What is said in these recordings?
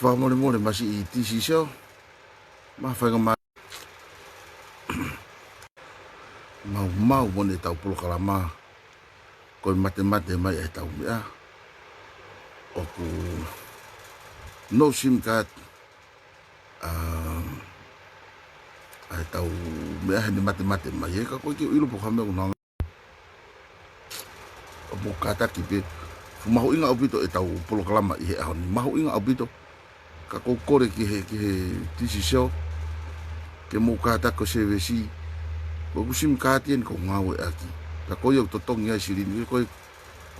Whamore more masi I tisi seo. Mawhainga mai. Mau mone tau polo kalama. Koe mate mai e tau mea. Oku no SIM card. Ai tau mea hene mate mai e ka koe ki ilo po kame unanga. Opo kata ki pe. Mahu'inga obito e tau polo kalama I he ahoni. Mahu'inga obito. Ka kou kore ki he tisi seo. Ke mou kata ko se vesi. Ko SIM card ien ko ngawe aki. Ka koe au totongi ai sirini. Ko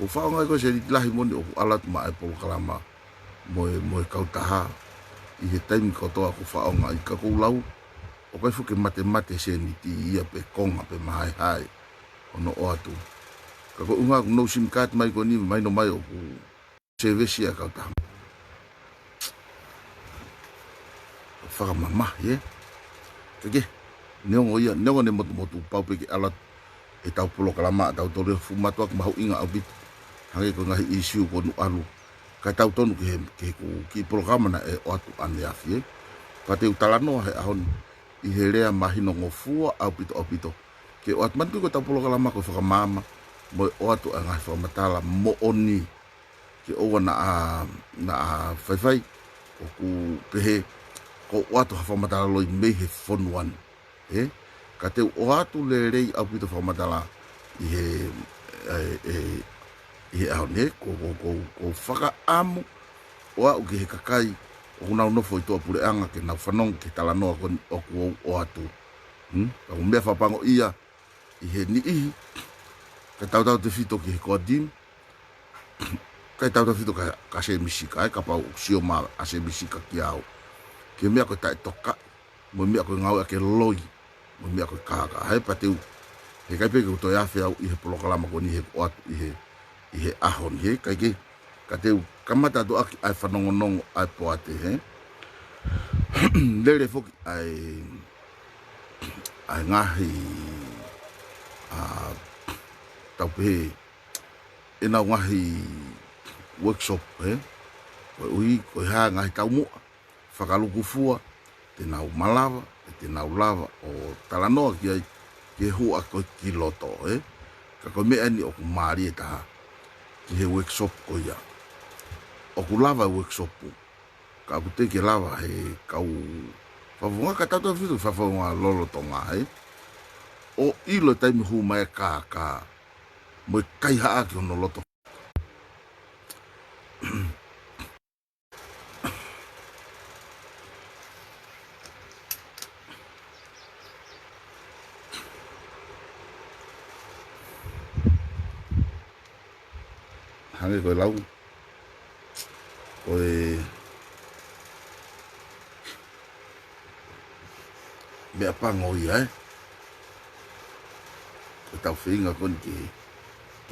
FE'UNGA ko se lahi moni o alat ma e polo kalama. Moe kautaha. I he taimi kotoa ko FE'UNGA I ka kou lau. O kai fuke mate se ni ti ia pe konga pe hai. Ono o atu. Ka koe unga no SIM card mai ko ni mai no mai o ku se vesi a kautaha. Whakamama, ye. Kake, neongo ne motu pau peke alat e tau polo kalama, tau tore fumatua ki mahu'inga au bit. Hange ko ngahi isiu ko nu alu. Kai tau tonu ki polo kalama na e o atu ane afi, ye. Pate utalanoa he ahon I he rea mahino ngofua au pito. Ke o atu mantu ko tau polo kalama ko whakamama. Mo o atu a ngahi whakamatala mo oni. Ke owa na a whaiwhai. O ku pehe. Ko o atu whakamatala loi mei he fonuan. Ka te o atu le rei au pito whakamatala I he ahone. Ko whakaamu. O au ke he kakai. O nau nofo I toa pureanga ke nau whanong ke talanoa o ku o atu. Ka mea whapango ia I he ni ihi. Ka tau te whito ki he koa dim. Ka tau te whito ka se misika. Ka pau sioma a se misika ki au. Ke mea koe tae toka. Mo mea koe ngau ake loi. Mo mea koe kaka. Hai pateu. He kai peke utoi awhi au I he polo kalama ko ni he o atu I he ahon. He kai ke. Ka teu kamata do aki ai whanongonongo ai poate. He. Lere foki ai ngahi tau pehe. E nau ngahi workshop. He. Koe ui, koe haa ngahi tau mua. Whakaluku fua. Te nau malava. Te nau lava. O talanoa ki ai. Ke hua koe ki loto. He. Ka koe mea ni o ku maari e taha. Ki he workshop ko ia. O ku lava workshop. Ka ku te ke lava he kau. Whawunga ka tauta whitu. Whawunga lolo tonga he. O ilo taimi hu mai ka. Mo kai haa ki ono loto. Hange koe lau. Koe mea pango ia Koe tau whiinga koni ke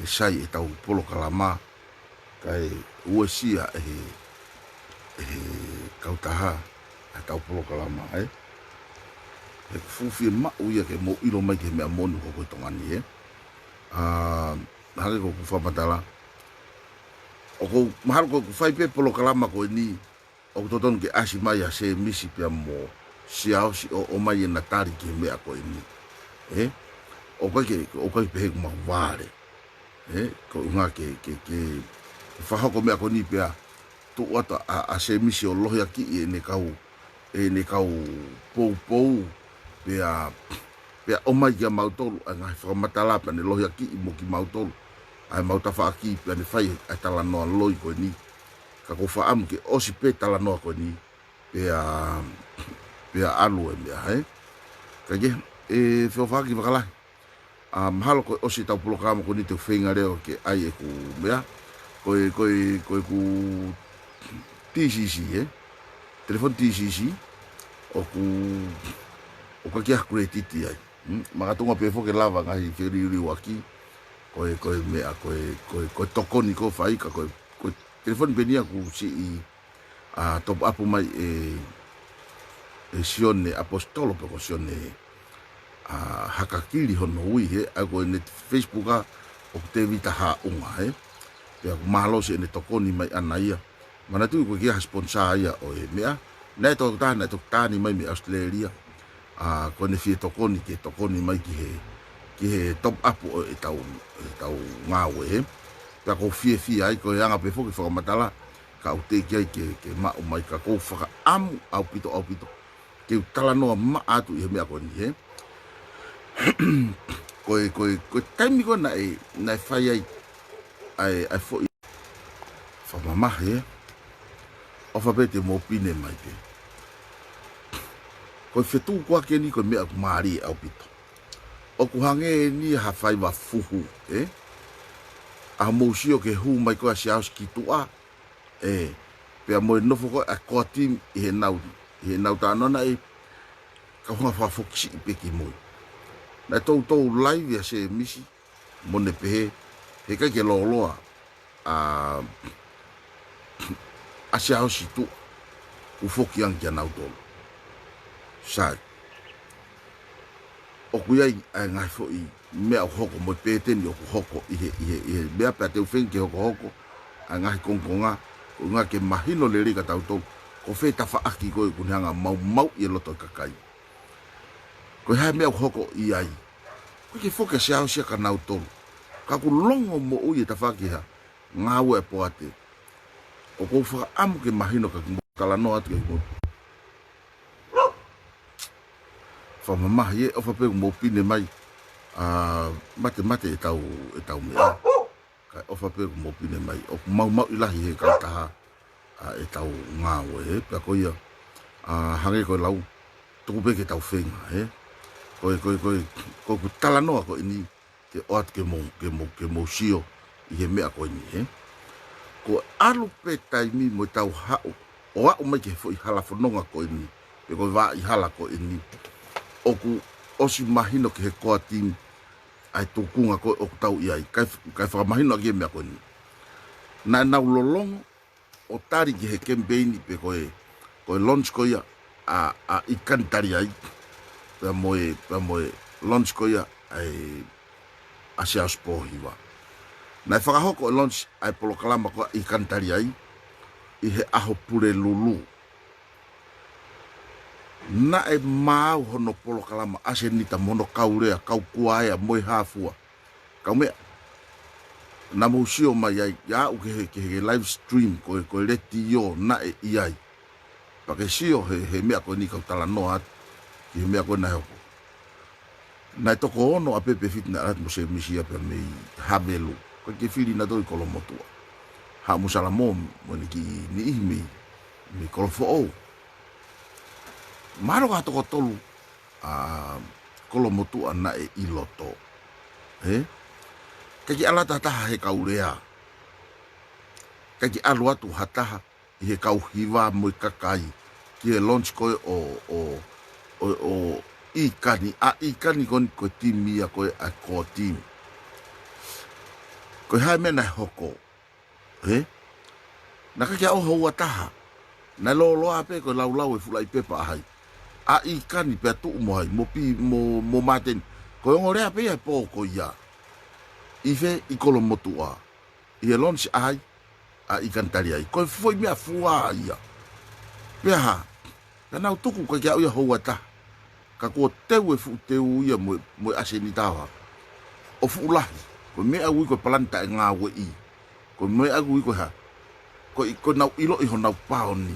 sai e tau polo kalama. Kai uesia e kautaha e tau polo kalama E ku fiema'u ia ke mo ilo mai ke mea monu ko koe tongani Hange ko ku whamatala. O ko mahalo ko whaipe polo kalama ko ni o totonu ke asi mai a se misi pia mo siaosi o mai e natari ke mea ko ni o kai pehe kuma vale ko unga ke whahoko mea ko ni pia tu wata a se misi o lohi aki e ne kau pou pia o mai kia moutolu a ngai whakamatala pa ne lohi aki i mo ki moutolu ai mau tafa'aki pia ne whai ai talanoa loi koe ni. Ka ko whaamu ke osi pe talanoa koe ni. Pia alu e mea he. Ka ke whiawhaki wakalahi. Mahalo koe osi tau polo kalama koe ni te whenga reo ke ai e ku mea. Koe ku TCC Telefon TCC. O ka kia kure titi ai. Makatunga pe foke lava ngahi whiriu aki. Koe mea, koe tokoni ko whaika, koe telefoni penia ku si I top apu mai e Sione apostolo pe ko Sione hakakiri hono ui he, ai koe ne Facebook o te vita ha'unga he. Pea ku mahalo si ne tokoni mai ana ia, Manatu'i ko kia sponsor ia o e mea. Nei to tani mai me Australia. Ko ne fie tokoni ke tokoni mai ki he top up o e tau ngāwe he. Pea ko fie ai ko anga pe foki whakamatala. Ka au te kia ke ma'u mai ka kou whaka amu au pito. Ke utala noa atu i he mea ko ni he. Koe taimi ko na e whai ai fo i whamamahe e. O whapete mō pine mai te. Koe whetu kua ke ni koe mea ku maari au pito. O ku hange ni ha whai wa fuhu e. A mousio ke hu mai koe Siaosi ki tua. E. Pea moe nofo koe a koa tim i he nau. I he nau tānona e. Ka hunga whafokisi i peki moe. Na tau live ya se misi. Mone pehe. He kai ke loa. A Siaosi tu. Ufoki ang kia nau tolu. Sai. O kuiai ai ngai fo i mea hoko mo peteni o hoko i he mea pea teu whenke hoko ai ngai kongkonga o ngā ke mahino le rika tautou ko whē tafa'aki koe kunihanga mau i loto kakai. Ko hai mea hoko i ai. Ko ke foke Siaosi ka nau tolu. Ka ku longo mo ui e tafa'aki ha ngā ue poate. O kou whaka amu ke mahino ka kalanoa atu ke motu. Whamamahi e o whapegu mō pine mai mate e tau mea. Kai o whapegu mō pine mai. O mau ilahi he kautaha e tau ngāwe he. Pea koia hange koe lau tuku peke tau whenga he. Koe ku talanoa koe ni te oat ke mō sio i he mea koe ni he. Ko alu pe taimi mo tau hao. O au mai ke fo i hala whanonga koe ni. Pe koe wā i hala koe ni. Oku osi mahino ke he koa tim ai tukunga koe oku tau iai. Kai whakamahino ake mea koe ni. Nai nau lolongo o tari ki he campaign pe koe launch koe a ikantari ai. Pea moe launch koe ai a Siaosi Pohiva. Nai whakahoko launch ai polokalama koe ikantari ai. I he aho pure lulu. Na e mau hono polo kalama ase nita mono kaurea, kau kuaea, moe hafua. Kau mea, na mousio mai ai, ya uke he live stream, koe reti yo, na e iai. Pake sio he mea koe ni kau tala noa atu, ki he mea koe na hoko. Na e toko ono a pepe fitna atu mo se misia pe mei habelu, koe ke whiri na doi kolomotua. Ha musala mo ni ki ni ihi mi kolofo'ou. Maro ka toko tolu kolomotua na e iloto. Kaki ala tataha he kaurea. Kaki alu atu hataha i he kauhiva mo i kakai. Ki he launch koe o ikani. A ikani koe timi a koe a koe timi. Koe hai mena hoko. Na kaki a oho ua taha. Na loa pe koe lau e fulai pepa ahai. A ikani pe tu mo hai mo maten ko ngorea pe e po ko ia ife i kolomotua i e launch ai a ikantari ai ko foi me afua ia pe ha na tuku ko ia hoata ka ko teu e fu teu ia mo aseni tawa o fu lahi ko me agu ko planta nga we i ko me agu ko ha ko na ilo i hona paoni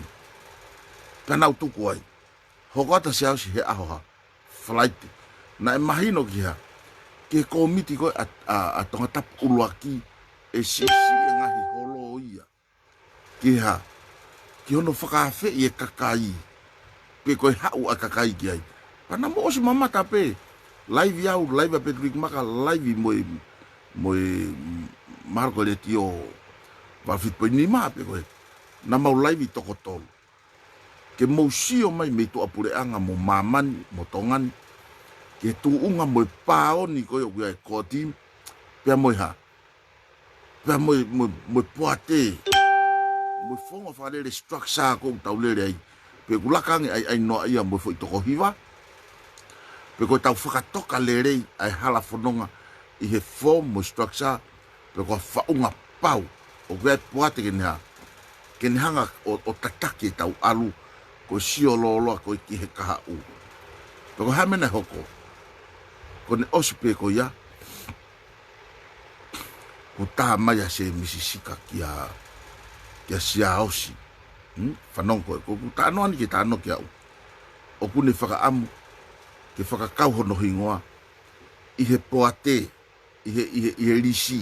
na tuku ai Hoko Siaosi he ahoha flight na e mahino ki ha ke komiti ko a tonga tapu uluaki e sisi e ngahi holo ia ki ha ki hono whakawhi i e kakai pe koe hau a kakai ki ai pana mo osi mamata pe live iau live a Pedrik maka live moe marko le tio wafit po ni ma pe koe na mau live toko tolu ke mousio mai me tu apureanga mo mamani mo tongani ke tuunga mo paoni ko yo ko tim pe mo ha pe mo poate mo fonga fale le structure ko taulere ai pe kulakangi ai no ia mo foi to hiva pe ko tau whakatoka lerei ai hala whanonga i he form mo structure pe ko FE'UNGA pau o kuai poate ke nea ke ni hanga o tatake tau alu ko siololoa ko ki he kaha'u. Peko hamena hoko. Ko ne osipe ko ia. Ko tā mai a se misisika kia siaosi. Whanongo ko tā noa ni ke tā no kia u. O kune whakaamu ke fakakau hono hingoa. I he poate. I he lisi.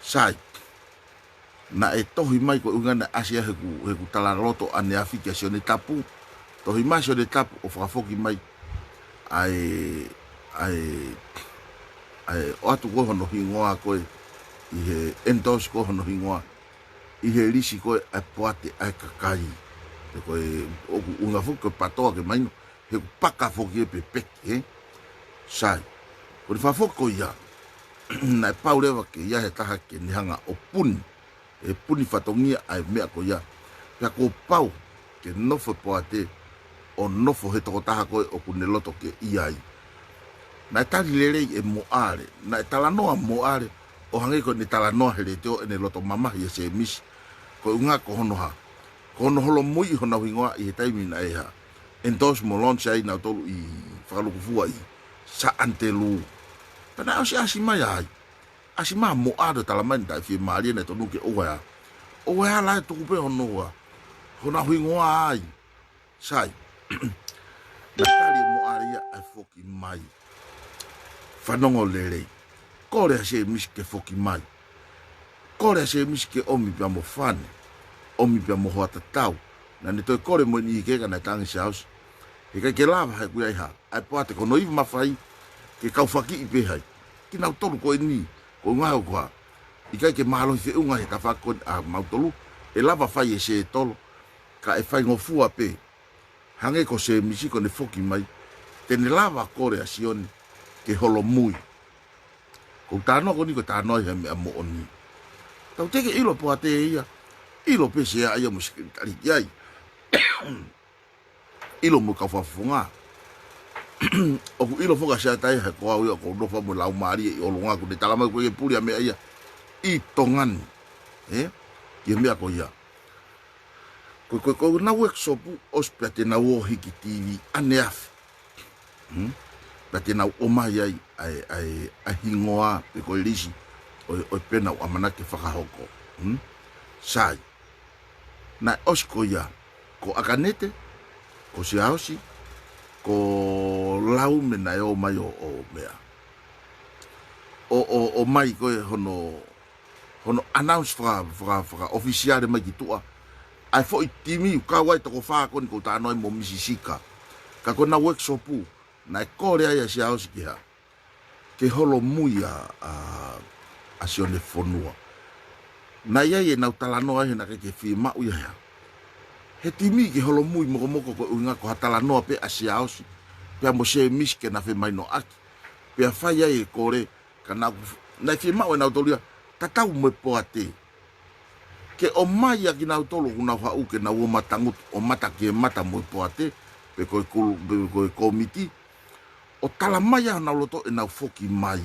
Sai. Na e tohi mai ko ungana asia heku talaroto ane afi kia Sione Tapu. Tohi mai Sione Tapu o whakafoki mai. Ai o atu ko hono hingoa koe. I he endos ko hono hingoa. I he lisi koe ai poate ai kakai. Te koe unga fuku patoa ke maino. Heku paka foki e pepeki. Sai. Ko ni whafoko ia. Na e pau lewa ke ia he taha ke nihanga o puni. E puni whatongia ai mea ko ia. Pea ko pau ke nofo poate o nofo he toko taha koe o kune loto ke iai. Na e tali lelei e moare. Na e talanoa moare o hange ko ni talanoa he le teo e ne loto mamahi e se misi. Ko unga ko hono ha. Ko hono HOLOMUI hona wingoa i he taimi na e ha. Endos mo lonse ai na tolu i whakalukufua i. Sa antelu. Pana asi mai ai. Asi ma moare talamani tai fiema'u ne tonu ke oa. Oa la tu pe honoa. Hona wingoa ai. Sai. Na tali moare ia ai foki mai. Whanongo lelei. Kore se miske foki mai. Kore se miske omi pia mo fane. Omi pia mo hoa tatau. Na ne toi kore mo ni keka na tangi Siaosi. He ke lava hai kuia iha. Ai poate kono iwi mawhai. Ke kaufaki i pehai. Ki nau tolu koe ni. Ko ngaho koha. I kai ke mahalo i FE'UNGA he tafa'aki a moutolu. E lava whai e se tolo. Ka e whai ngofua pe. Hange ko se misiko ne foki mai. Tene lava kore a Sione. Ke HOLOMUI. Ko tānoa ko ni ko tānoa he mea mo oni. Tau teke ilo po ate ia. Ilo pe se a ia musikitari ki ai. Ilo mo ka whafunga. Oku ilo foka se atai he koa ui o ko nofa mo lau maari i olonga ku ne talamai ko e puri a mea ia. I tongani. Ia mea ko ia. Ko na workshopu ospea te na uo hiki TV ane afi. Pea te na omai ai hingoa pe ko lisi o pena o amanake whakahoko. Sai. Na osko ia. Ko akanete. Ko Siaosi. Ko lau me na o mai o mea. O mai koe hono announce whaka officiare mai ki tua. Ai fo i timi kawai toko fakaako ni ko tānoi mo misisika. Ka ko na workshopu. Na e kore ai a Siaosi ki ha. Ke HOLOMUI a Sione Fonua. Na iai e nau talanoa he na ke fiema'u ia hea. He timi ke HOLOMUI moko ko unga ko hatalanoa pe a Siaosi. Pea mo se miske na maino aki. Pea whai ai e kore ka na fiema'u e nau tolia. Tatau me poate. Ke o mai aki nau tolo kuna whau ke na ua matangut o mata ke mata mo poate. Pe koe komiti. O tala mai a nau loto e nau foki mai.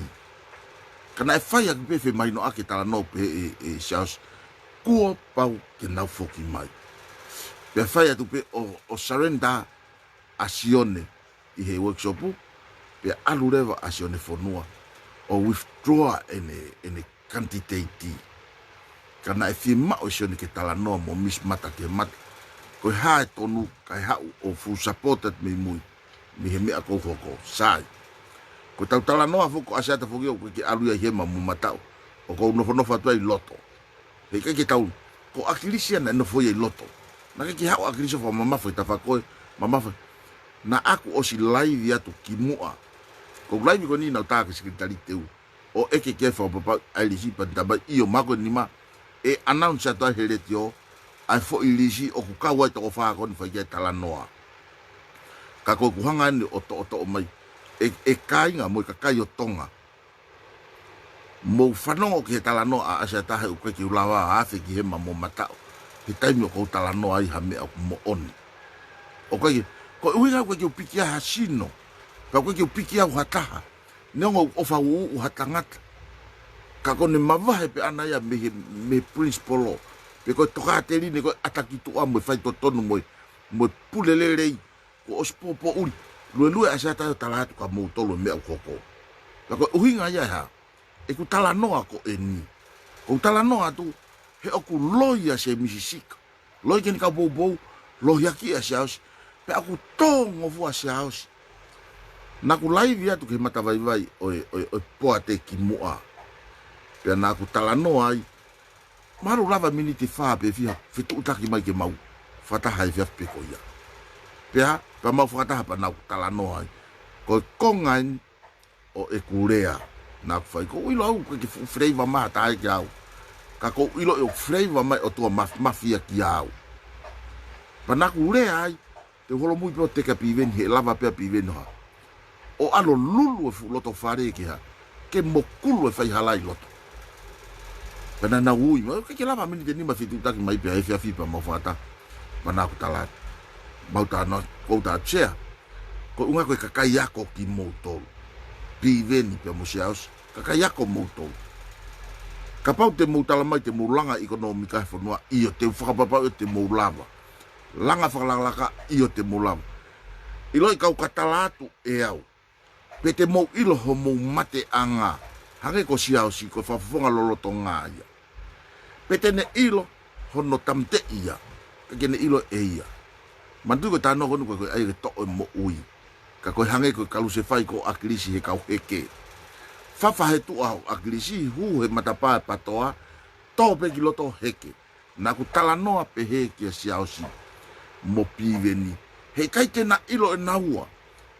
Kana e whai aki pe maino aki tala no pe e Siaosi. Kua pau ke nau foki mai. Pea whai atu pe o surrender a Sione i he workshopu. Pea alu rewa a Sione Fonua. O withdraw ene candidate. Kana e fiema'u Sione ke tala noa mo mis mata ke mata. Koe hae tonu kai hau o full supported me mui. Mi he mea kou Hoko. Sai. Ko tau tala noa fuko Asiata fuki o ke alu ia hema mu matau. O kou nofa tuai loto. Hei ke tau. Ko akilisia na nofo ia loto. Na ke hau akilisia fa mamafai tafakoe. Mamafai. Na aku o si laivi atu ki mua. Ko laivi ko ni nau tāke sekretari teu. O eke ke fa papa ailisi pa taba iyo mako ni ma. E announce atu ai hereti o. Ai fo ilisi o ku kawai toko whako ni whaikia tala noa. Ka koe kuhanga ni o mai. E kainga mo i ka kai o tonga. Mo whanongo ki he tala noa a Asiata he uke ki ulawa a afe ki hema mo matao. He taimi o kou tala noa ai ha mea mo oni. O koe ko uinga koe ki upiki a hasino. Ka koe ki upiki a uhataha. Neongo ofa uu uhatangata. ka kone mavahe pe ana ia me principal pe ko toka te rini ko ataki tu a mo fai to tonu mo pulele rei ko ospopo uri lue Asiata yo tala atu ka moutolu me Hoko ka ko uhinga ia ha e ku tala noa ko eni ko tala noa tu he oku loia se misisika loi keni ka bobo loia ki Siaosi pe aku tongo fu Siaosi na ku live ya tu ke mata vai o poate ki moa pe na ku tala noa ai maru lava miniti fa pe fia fitu utaki mai ke mau fata hai fia pe ko ia pea pa mau fata pa na ku tala noa ai ko kongain o e kurea na ku fai ko ilo au ke flavor ma ta ai au ka ko ilo o flavor mai o tua mafia ki au pa na ku rea ai te HOLOMUI pe o te ka Pivi he lava pe Pivi no o alo lulu e fu loto fare ki ha ke mokulu e fai halai loto pena na ui ma ke lava mini te nima fitu taki mai pe e fia fipa mo fata mana ku tala bauta no ko ta chea ko unga ko kakai yako ki moutolu Pivi ni pe mo Siaosi kakai yako moutolu kapau te moutala mai te mulanga ekonomika fonua io te whakapapa te moulava langa whakalaka io te moulava iloi kau katalatu e au pe te mou ilo ho mou mate anga hange ko Siaosi ko whafonga loloto ngā ia pe tene ilo hono tamte ia ka kene ilo e ia mandu ko tano honu ko ai ke to mo ui ka ko hange ko kalu se fai ko akilisi he kau heke fafa he tu au akilisi hu he matapa patoa to pe kiloto heke na ku tala noa pe heke Siaosi mo Pivi ni he kai tena ilo e naua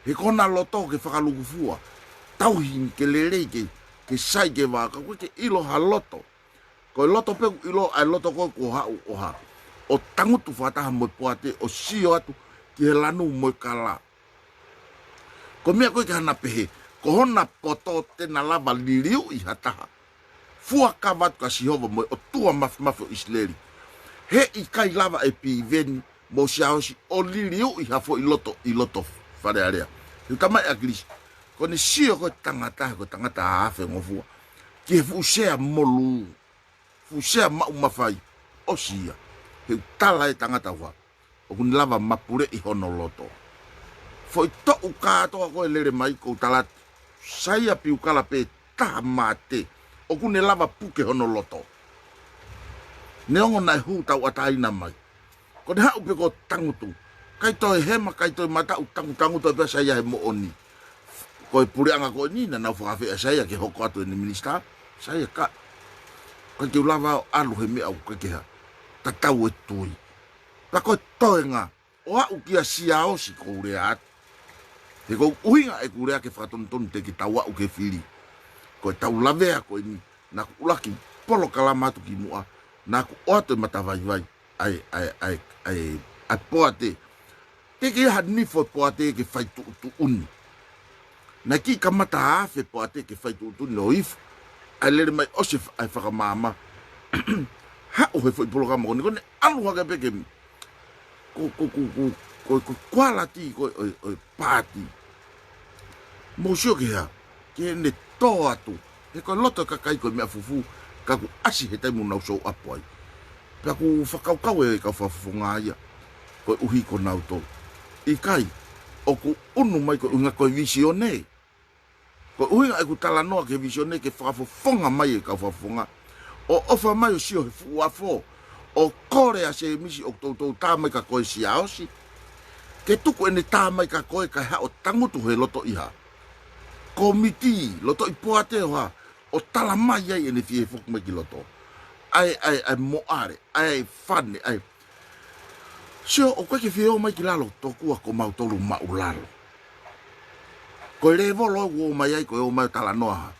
he kona loto ke whakalukufua tauhin ke lere ke sai ke waka ko ke ilo ha loto ko loto pe ilo ai loto ko hau oha o tangutu fataha mo poate o sio atu ki he lanu mo kala ko mea ko ke hana pehe ko hona poto tena lava liriu i hataha fua kavat ka Sihova mo o tua mafo isleri he i kai lava e Pivi mo Siaosi o liriu i hafo i loto Falealea hu tamai akilisi ko ni sio ko tangata hafe ngofua ki he fusea molu fusea mafai o sia he tala e tangata wa o kun lava mapure i hono loto foi to ukato ko lere mai ko talat saya piukala pe tamate o kun lava puke hono loto neongo nai hu tau ataina mai ko ha upe ko tangutu kai toi hema kai toi mata tangu to pe saya he mo oni ko pure anga ko ni na fa fe saya ke Hoko atu ni minista saya ka ko ke lava alu he me au ke ha tatau etui pa ko toenga o a ukia Siaosi ko rea he ko uhinga e kurea ke fatonton te ki tawa u ke fili ko tau lavea ko ni na ku laki polo kalamatu ki mua na ku oto mata vai ai poate te ke hani fo poate ke fai tu uni na ki kamata afe poate ke fai tu no if ai le mai osif ai whakamama ha o he fo programa ko ne alu ha ke ko quality ko PAATI mo sio ke ha ke ne to atu he ko loto ka kai ko me fufu ka ku asi he tai mo na so apoi pa ku fakaako e ka fafonga ia ko uhi ko nauto i kai o ku unu mai ko unga ko visione ko uhi ai ku tala no ke visione ke fafonga mai ka fafonga o ofa mai o sio Huafa o Korea se misi o to ta mai ka ko Siaosi ke tuku ene ta mai ka ko ka ha o tangutu he loto iha komiti loto i poate o tala mai ai ene fie fok mai ki loto ai moare ai fane ai sio o ke fio mai ki lalo to ku ko moutolu maulalo ko levo lo wo mai ai ko o mai tala noa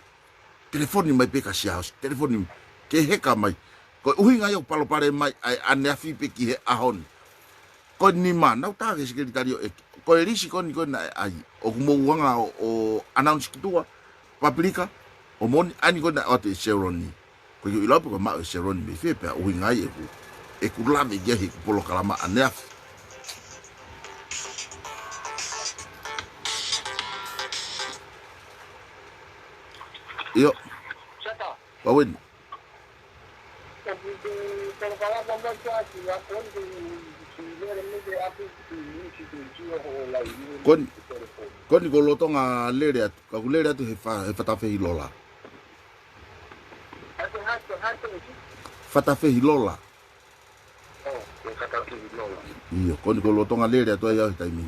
telefoni mai pe ka Siaosi telefoni ke heka mai ko uhinga yo palo pare mai ai ane afi pe ki he ahon ko ni mana ta ke sekretario ko elisi ko ni ko ai o mo wanga o announce kitua paprika o mon ani ko na o te ceremony ko yo ilapo ko ma ceremony me fe pe uhinga e ku lave ge hi polo kalama ane afi yo Pawen. Kon ko lotonga lere atu, ka lere atu he whatawhi lola. Whatawhi lola. Iyo, kon ko lotonga lere atu ai au taimi.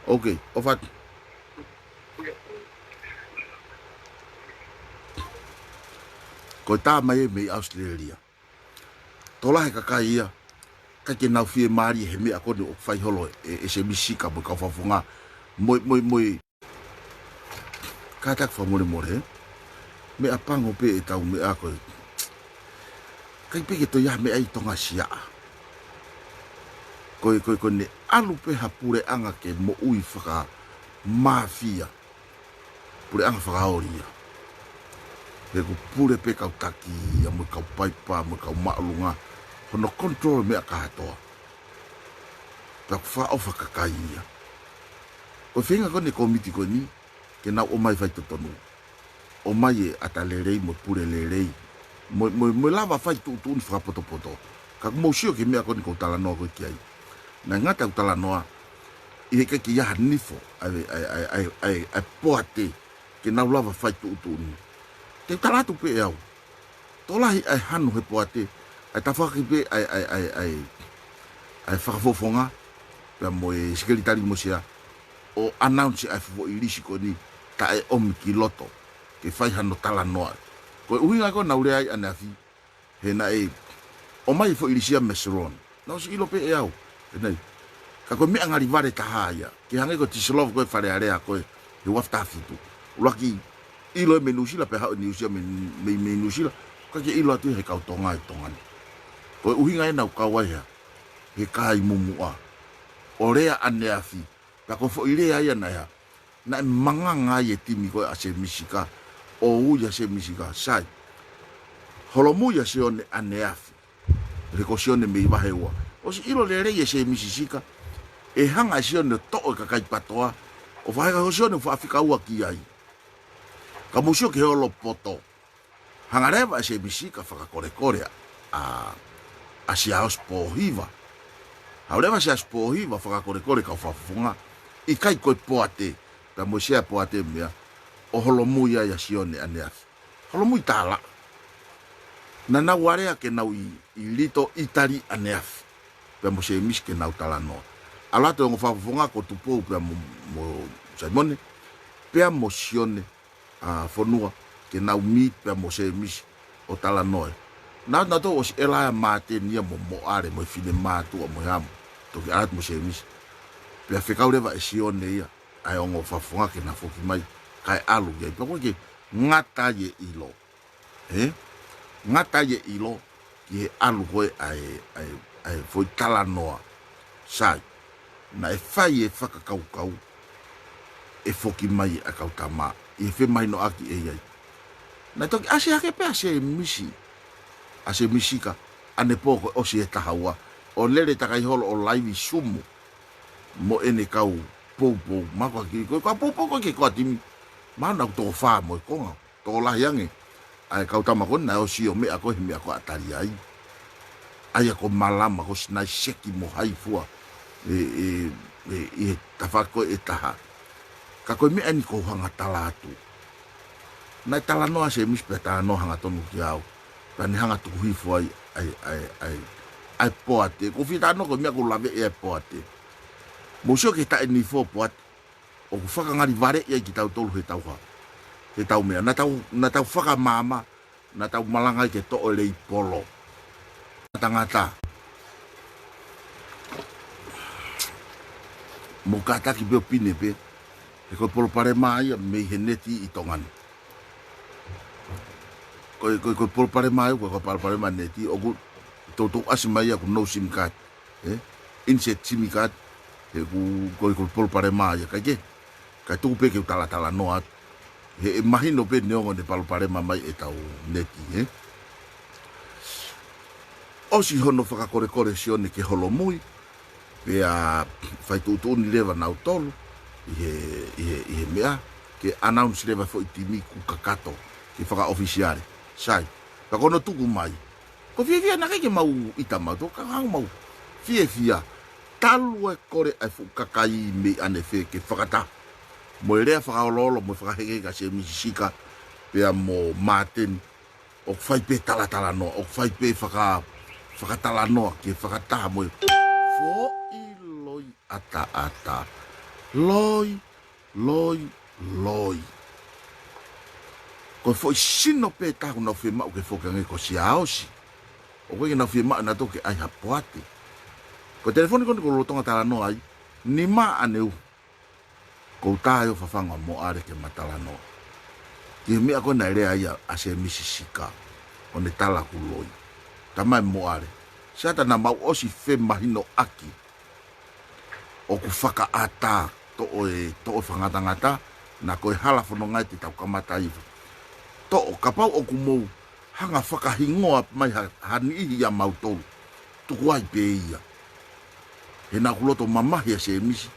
Okay, ofat. Ko tā mai me Australia. Tola he kakai ia. Ka ke nau fie mari he mea kone o whai holo e se misika mo kawhawhunga. Moi. Ka tak whamore more. Mea pango pe e tau mea koe. Kai peke to ia mea i tonga Sia'a. Koe ne alu pe hapure anga ke mo ui whaka mafia. Pure anga whakaoria. He ko pure pe kau taki ia mo kau paipa mo kau maalunga. Hono control mea kahatoa. Pea ku wha o whakakai ia. Ko whenga kone komiti ko ni, ke nau o mai whai totonu. O mai e ata lerei mo pure lerei. Mo lava whai tuutu ni whakapoto. Ka kumousio ke mea kone kou tala noa koe ki ai. Na ngata kou tala noa, i heke ki iaha nifo, ai poate, ke nau lava whai tuutu ni. Te talatu pe e au. Tolahi ai hanu he poate, ai tafa'aki pe ai whakafofonga, pea mo e sikeritari mo sia, o announce ai fufo i risi ko ni, ta e omi ki loto, ke whai hano tala noa. Koe uhinga ko naure ai ane afi, he na e, o mai fo i risia meseron, na si ilo pe e au, he nei, ka koe mea ngari vare taha ia, ke hange ko tisilov koe Falealea koe, he waftafitu, ulaki, ilo e menusila pe hao niusia me menusila, ka ke ilo atu he kau tonga e tongani. Koe uhinga e nau kawaiha, he kai mumua. O rea ane afi, ka ko fo i rea ia na ia, na e manganga i e timi koe a se misika, o uia se misika, sai. HOLOMUI a Sione ane afi, re ko Sione me iwahe ua. O si ilo le rei e se misisika, e hanga Sione to'o ka kai patoa, o whaega ho Sione whaafika ua ki ai. Ka musio ke holo poto, hanga rewa e se misika whakakore a Siaosi Pohiva. Haurewa Siaosi Pohiva whakakore ka whafunga, i kai koe poate, ka mo sea poate mea, o HOLOMUI ai a Sione ane afi. HOLOMUI tāla. Na nau area ke nau i lito itari ane afi. Pea mo se mis ke nau tala noa. Alato e ngo whafunga ko tupou pea mo Simone, pea mo Sione Fonua, ke nau mi pea mo se mis o tala noa. Na to o si elaya mate nia mo are mo fine matu o mo hamu. Toki arat mo se mis. Pea whekau rewa e Sione ia. Ai ongo whafunga ke na foki mai. Kai alu ia. Pea koe ke ngata ye ilo. Ngata ye ilo. Ki he alu koe ai foi tala noa. Sai. Na e whai e whakakau. E foki mai a kau tama. I he mai no aki e iai. Na toki ase hake pe ase misi. Ase misika, ane poko o si e tahaua, o lere takai holo o laivi sumu, mo ene kau pou, mako aki, koe pou ke koa timi, mana ku toko wha mo e konga, toko lahi ange, ai kau tamakon na o si o mea koe mea koe atari ai, ai ako malama ko sinai seki mo haifua, e tafa'aki koe e taha, ka koe mea ni ko hanga talatu, nai tala noa se mispea tala noa hanga tonu ki au, Pani hanga tuku hifu ai poate. Ko fita no ko mea ko lave e poate. Mosio ke ta ni fo poate. O ku whaka ngari vare ia ki tau tolu he tau ha. He tau mea. Na tau whaka mama. Na tau malanga ke to o lei polo. Ngata. Mo kata ki beo pine pe. He ko polo pare mai me he neti i tongani. Koe polo pare mai, koe pare mai neti, o ku tau asi mai aku no sim card, inset sim card, koe polo pare mai, kai tuku pe ke tala noa, he mahino pe neongo de polo pare mai e tau neti, O si hono whakakore Sione ke HOLOMUI, pe a whai tuutu ni leva nau tolu, i he mea, ke announce leva fo timi ku kakato ke whaka officiale sai ka kono tuku mai ko fia na ke mau ita mau to ka hang mau fia talu e kore ai fu kakai me ane fe ke whakata mo rea whakaololo mo whakahege ka se misisika pea mo maten o fai pe tala no o fai pe whakatala no ke whakata mo fo i loi ata loi ko foi sino pe tahu na FE'UNGA ke fokange ko Siaosi o koe na FE'UNGA na toke ai hapoate ko telefoni ko lotonga tala no ai ni ma aneu ko tayo fafanga mo are ke matala no ke mi ako na rea ia ase misisika o ne tala ku loi tamai mo are sata na mau osi fe mahino aki o ku FAKAATA to o whangata na koe hala whono ngai te tau kamata iwa. To o kapau o kumou hanga whakahingoa mai hani ihi a moutolu. Tuku ai pe ia. He nā kuloto mamahi a se misi.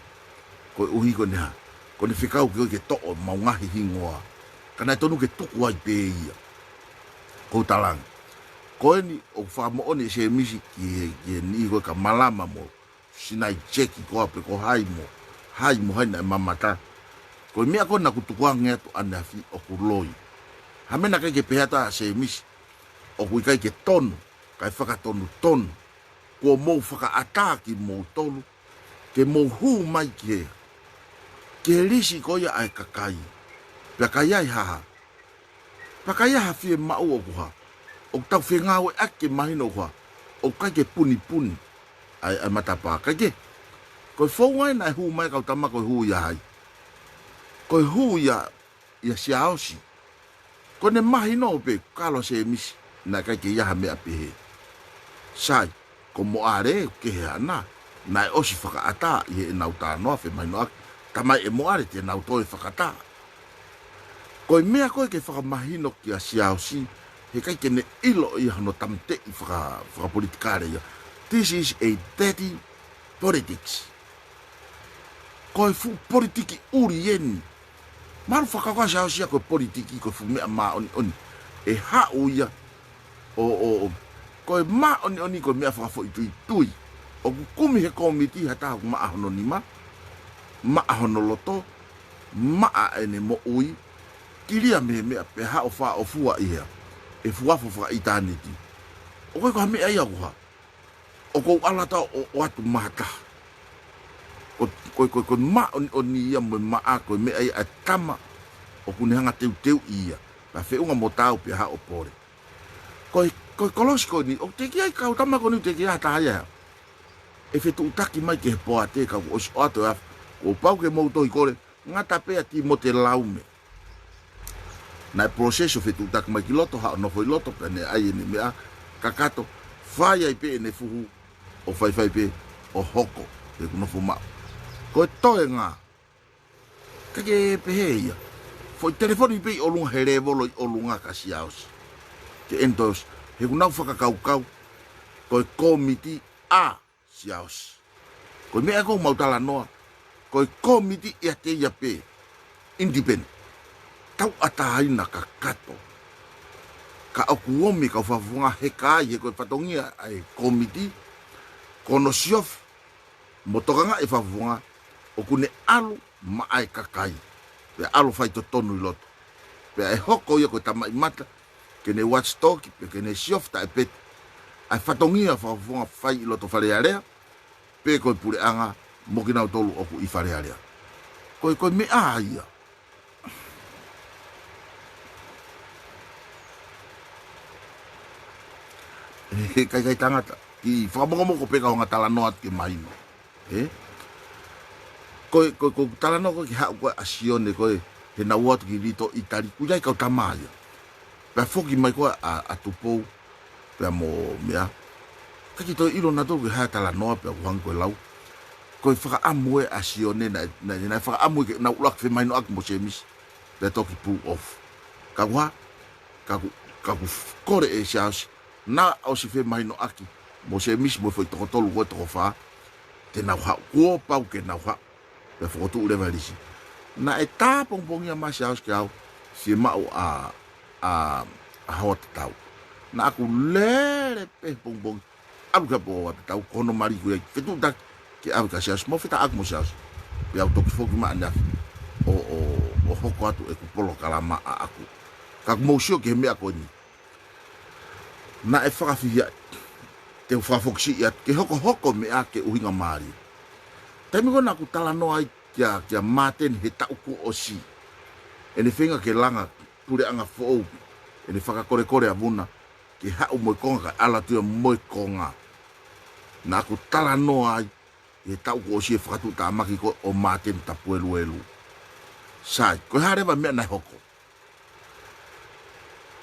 Koe uhi ko neha. Ko ne whikau ki ke to o maungahi hingoa. Kana tonu ke tuku ai pe ia. Kou talang. Koe ni o whakamoone se misi ki ni koe ka malama mo. Sinai cheki ko ape ko hai mo na mamata ko mi ako na kutukwa ngeto anafi o kuloi hamena ke peata se mis o ku kai ke ton kai whakatonu ton ko mo FAKAATA ki moutolu ke mo hu mai ke risi ko ya ai kakai pe kai ai ha fiema'u o kuha o tau whengawe ake mahino kuha o kai ke puni ai matapa kage ko fōngai na hu mai kau tama ko hu ya hai ko hu ya Siaosi ko ne mahi no pe kalo se mis na ka ke ya me ape sai ko mo are ke ana na osi FAKAATA ye na uta no fe mai no tama e mo are te na uto FAKAATA ko me ko ke whakamahi no ki Siaosi he kai ke ne ilo i hano tamte i whaka politikare ya. This is a dirty politics. Koe fu politiki uri yen. Maru whakakwa Siaosi koe politiki koe fu mea maa oni. E hau ia. Koe maa oni koe mea whakafo i tui. O kukumi he komiti hata haku maa hono nima. Maa hono loto. Maa ene mo ui. Kiria mea pe hao wha o fua ia. E fuafo whaka itaniti. O koe koe mea ia kuha. O kou alata o atu mata. Ko ma oni ia mo maa ko me ai atama o kune hanga teu ia. Pa FE'UNGA mo tau pe ha opore. Ko kolosko ni o te ki ai kau tama ko ni te ki ata ia. E fetu utaki mai ke poate ka o ato af. O pau ke moutoi kore ngata pe ati mo te laume. Na proceso fetu utaki mai ki loto ha no foi loto pe ne ai ni mea kakato fai ai pe ne fuhu o fai pe o Hoko e kuno fuma ko toe nga kage pe heia foi telefoni pe o lunga herevolo o lunga ka Siaosi ke entos he kuno fakaako ko komiti a Siaosi ko me ako mautala noa ko komiti e te ia pe independent tau ataina ka kato ka okuomi ka fafunga he kai ko patongia ai komiti kono siof motokanga e fafunga o kune alu mai kakai pe alu fai to tonu loto pe ai Hoko ia ko tamai mata ke ne watchdog pe ke ne siof ta pet ai fatongia fafunga fai loto Falealea pe ko pure anga mokina tolu o ku I Falealea ko me aia kai tangata i whakamoko peka o ngā talanoa ke maino. Ko talanoa ko ki hau koe a Sione koe he na uatu ki rito I tari kujai kau tamaya. Pea whoki mai koe a tupou pea mo mea. Kaki toi ilo na tōku hea talanoa pea kuhang koe lau. Koe whakaamue a Sione na whakaamue ke na ulak whi maino aki mo se misi. Pea toki pull off. Kakuha, kaku kore e Siaosi. Na o si whi maino aki. Mo se misi mo foi tokotolu koe toko wha. Te nau hau kua pau ke nau hau. Pe fokotu'u leva risi. Na e tā pongpongia mai Siaosi ke au, fiema'u a hoa te tau. Na aku lere pe pongpongi. Alu ka po wa te tau, kono mariku e, fetu tak, ke au ka Siaosi, mo feta aku mo Siaosi. Pe au toki foki maa ni aki, o hoko atu e kupolo kalama a aku. Ka kumousio ke he mea koe ni. Na e whakawhihia, te whafokisi ia, ke hoko mea ke uhinga maari. Taimi kona aku tala noa ai, kia maten he tauku o si. E ne whenga ke langa, pure anga fo'ou. E ne whakakore a muna, ke hau moe konga ka ala tua moe konga. Na aku tala noa ai, he tauku o si e whakatu ta amaki ko o maten tapu elu. Sai, koe harewa mea nai hoko.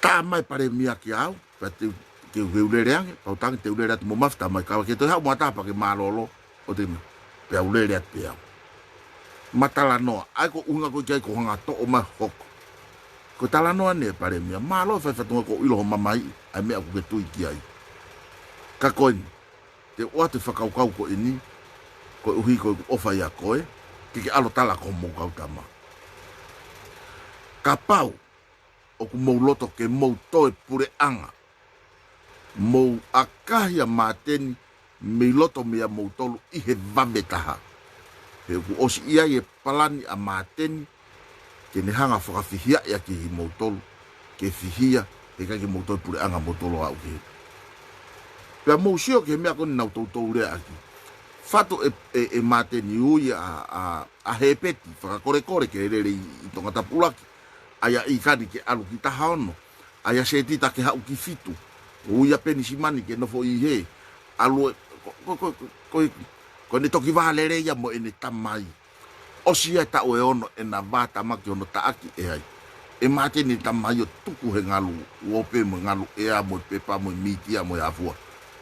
Tā mai pare mia ki au, pa te uleure ange, pautangi te uleure atu mo mafta mai kawa, ke toi hau matapa ke malolo, o te me, pe uleure atu pe au. Matala noa, ai ko unga ko kai ko hanga to o mai hoko. Ko tala noa ne pare mia, malo fai fatunga ko ilo ho mamai, ai mea ko ke tui ki ai. Ka koini, te oa te fakaukau ko ini, ko uhi ko ofa ia koe, ke alo tala ko mou kau tama. Ka pau, o ku mou loto ke mou toe pure anga. Mou akahia mateni, me loto mea moutolu i he vavetaha. He ku osi ia e palani a mateni, ke ne hanga whakawhihia ia ki hi moutolu, ke whihia, he kai ke moutolu pure anga moutolu au ke. Pea mou sio ke mea koni nau tautou rea aki. Fato e mateni ui a hepeti, whakakore ke rere i tonga tapulaki. Aya ikani ke alu ki taha ono, aya setita ke hau ki fitu, uia penisimani ke nofo i he, alu ko ne toki vale reia mo ene tamai, osia tau e ono e na vata maki ono taaki e hai, e mate ni tamai o tuku he ngalu, uope mo ngalu ea mo pepa mo mitia mo afua,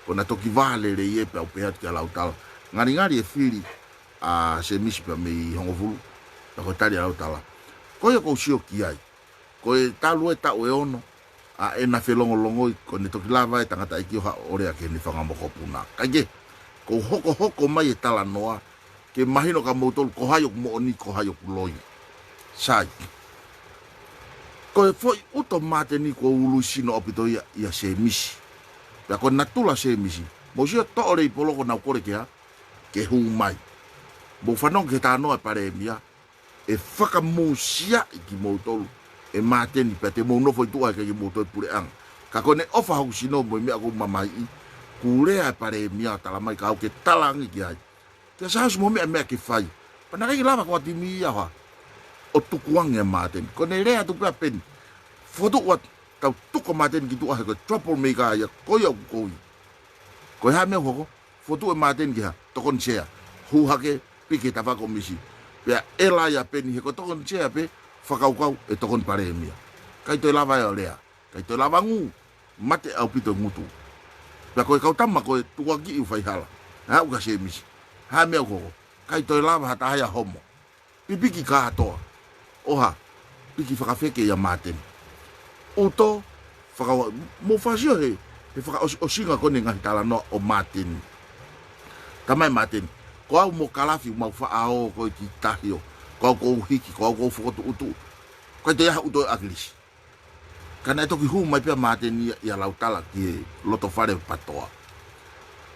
ko na toki vale reia pe au pehat ki alau tala, ngari e fili a se misipa me i hongofulu, na ko tari alau tala, ko ia kou sio ki ai, ko e talu e tau e ono, a e na whelongolongoi, ko ne toki lava e tangata iki oha orea ke ni whangamoko puna. Kaige, ko hoko mai e tala noa, ke mahino ka moutolu, ko hayok mo oni, ko hayok loi. Sai. Ko e foi uto mate ni ko ulu sino opito ia se misi. Pea ko natula se misi, mo sio to ore i poloko nau kore ke hu mai. Mo whanong ke tā noa pare mia, e whakamusia i ki moutolu, e mateni pe te mou nofo i tua ke moutolu pure ang. Ka kone ofa hau sino mo i mea ko mamai i, kurea e pare mia talamai ka au ke talangi ki ai. Te sahas mo mea ke whai. Panakai lava ko timi ia hoa, o tukuang e mateni. Kone rea tu pia peni, fokotu'u tau tuko mateni ki tua he ko trouble maker ia koi au koi. Ko ha mea hoko, fokotu'u e mateni ki ha, tokon sea, huhake, pike tafa'ako misi. Pea ela ia peni he ko tokon sea pe, whakaukau e tokon pare mia. Kai toi lava e o lea, kai toi lava ngu, mate au pito ngutu. Pea koe kautama koe tuaki i whaihala, ha uka se misi. Ha mea koko, kai toi lava hata haya homo. Pipiki ka atoa, oha, piki whakawheke ia mateni. Uto, whakawa, mo whasio he whaka osinga kone ngahi tala no o mateni. Tamai mateni, ko au mo kalafi mau whaao koe ki tahio, ko au kou hiki, ko au kou fokotu'u. Kai toi aha uto aglis. Kana e toki hu mai pia mateni ia lautala ki loto whare patoa.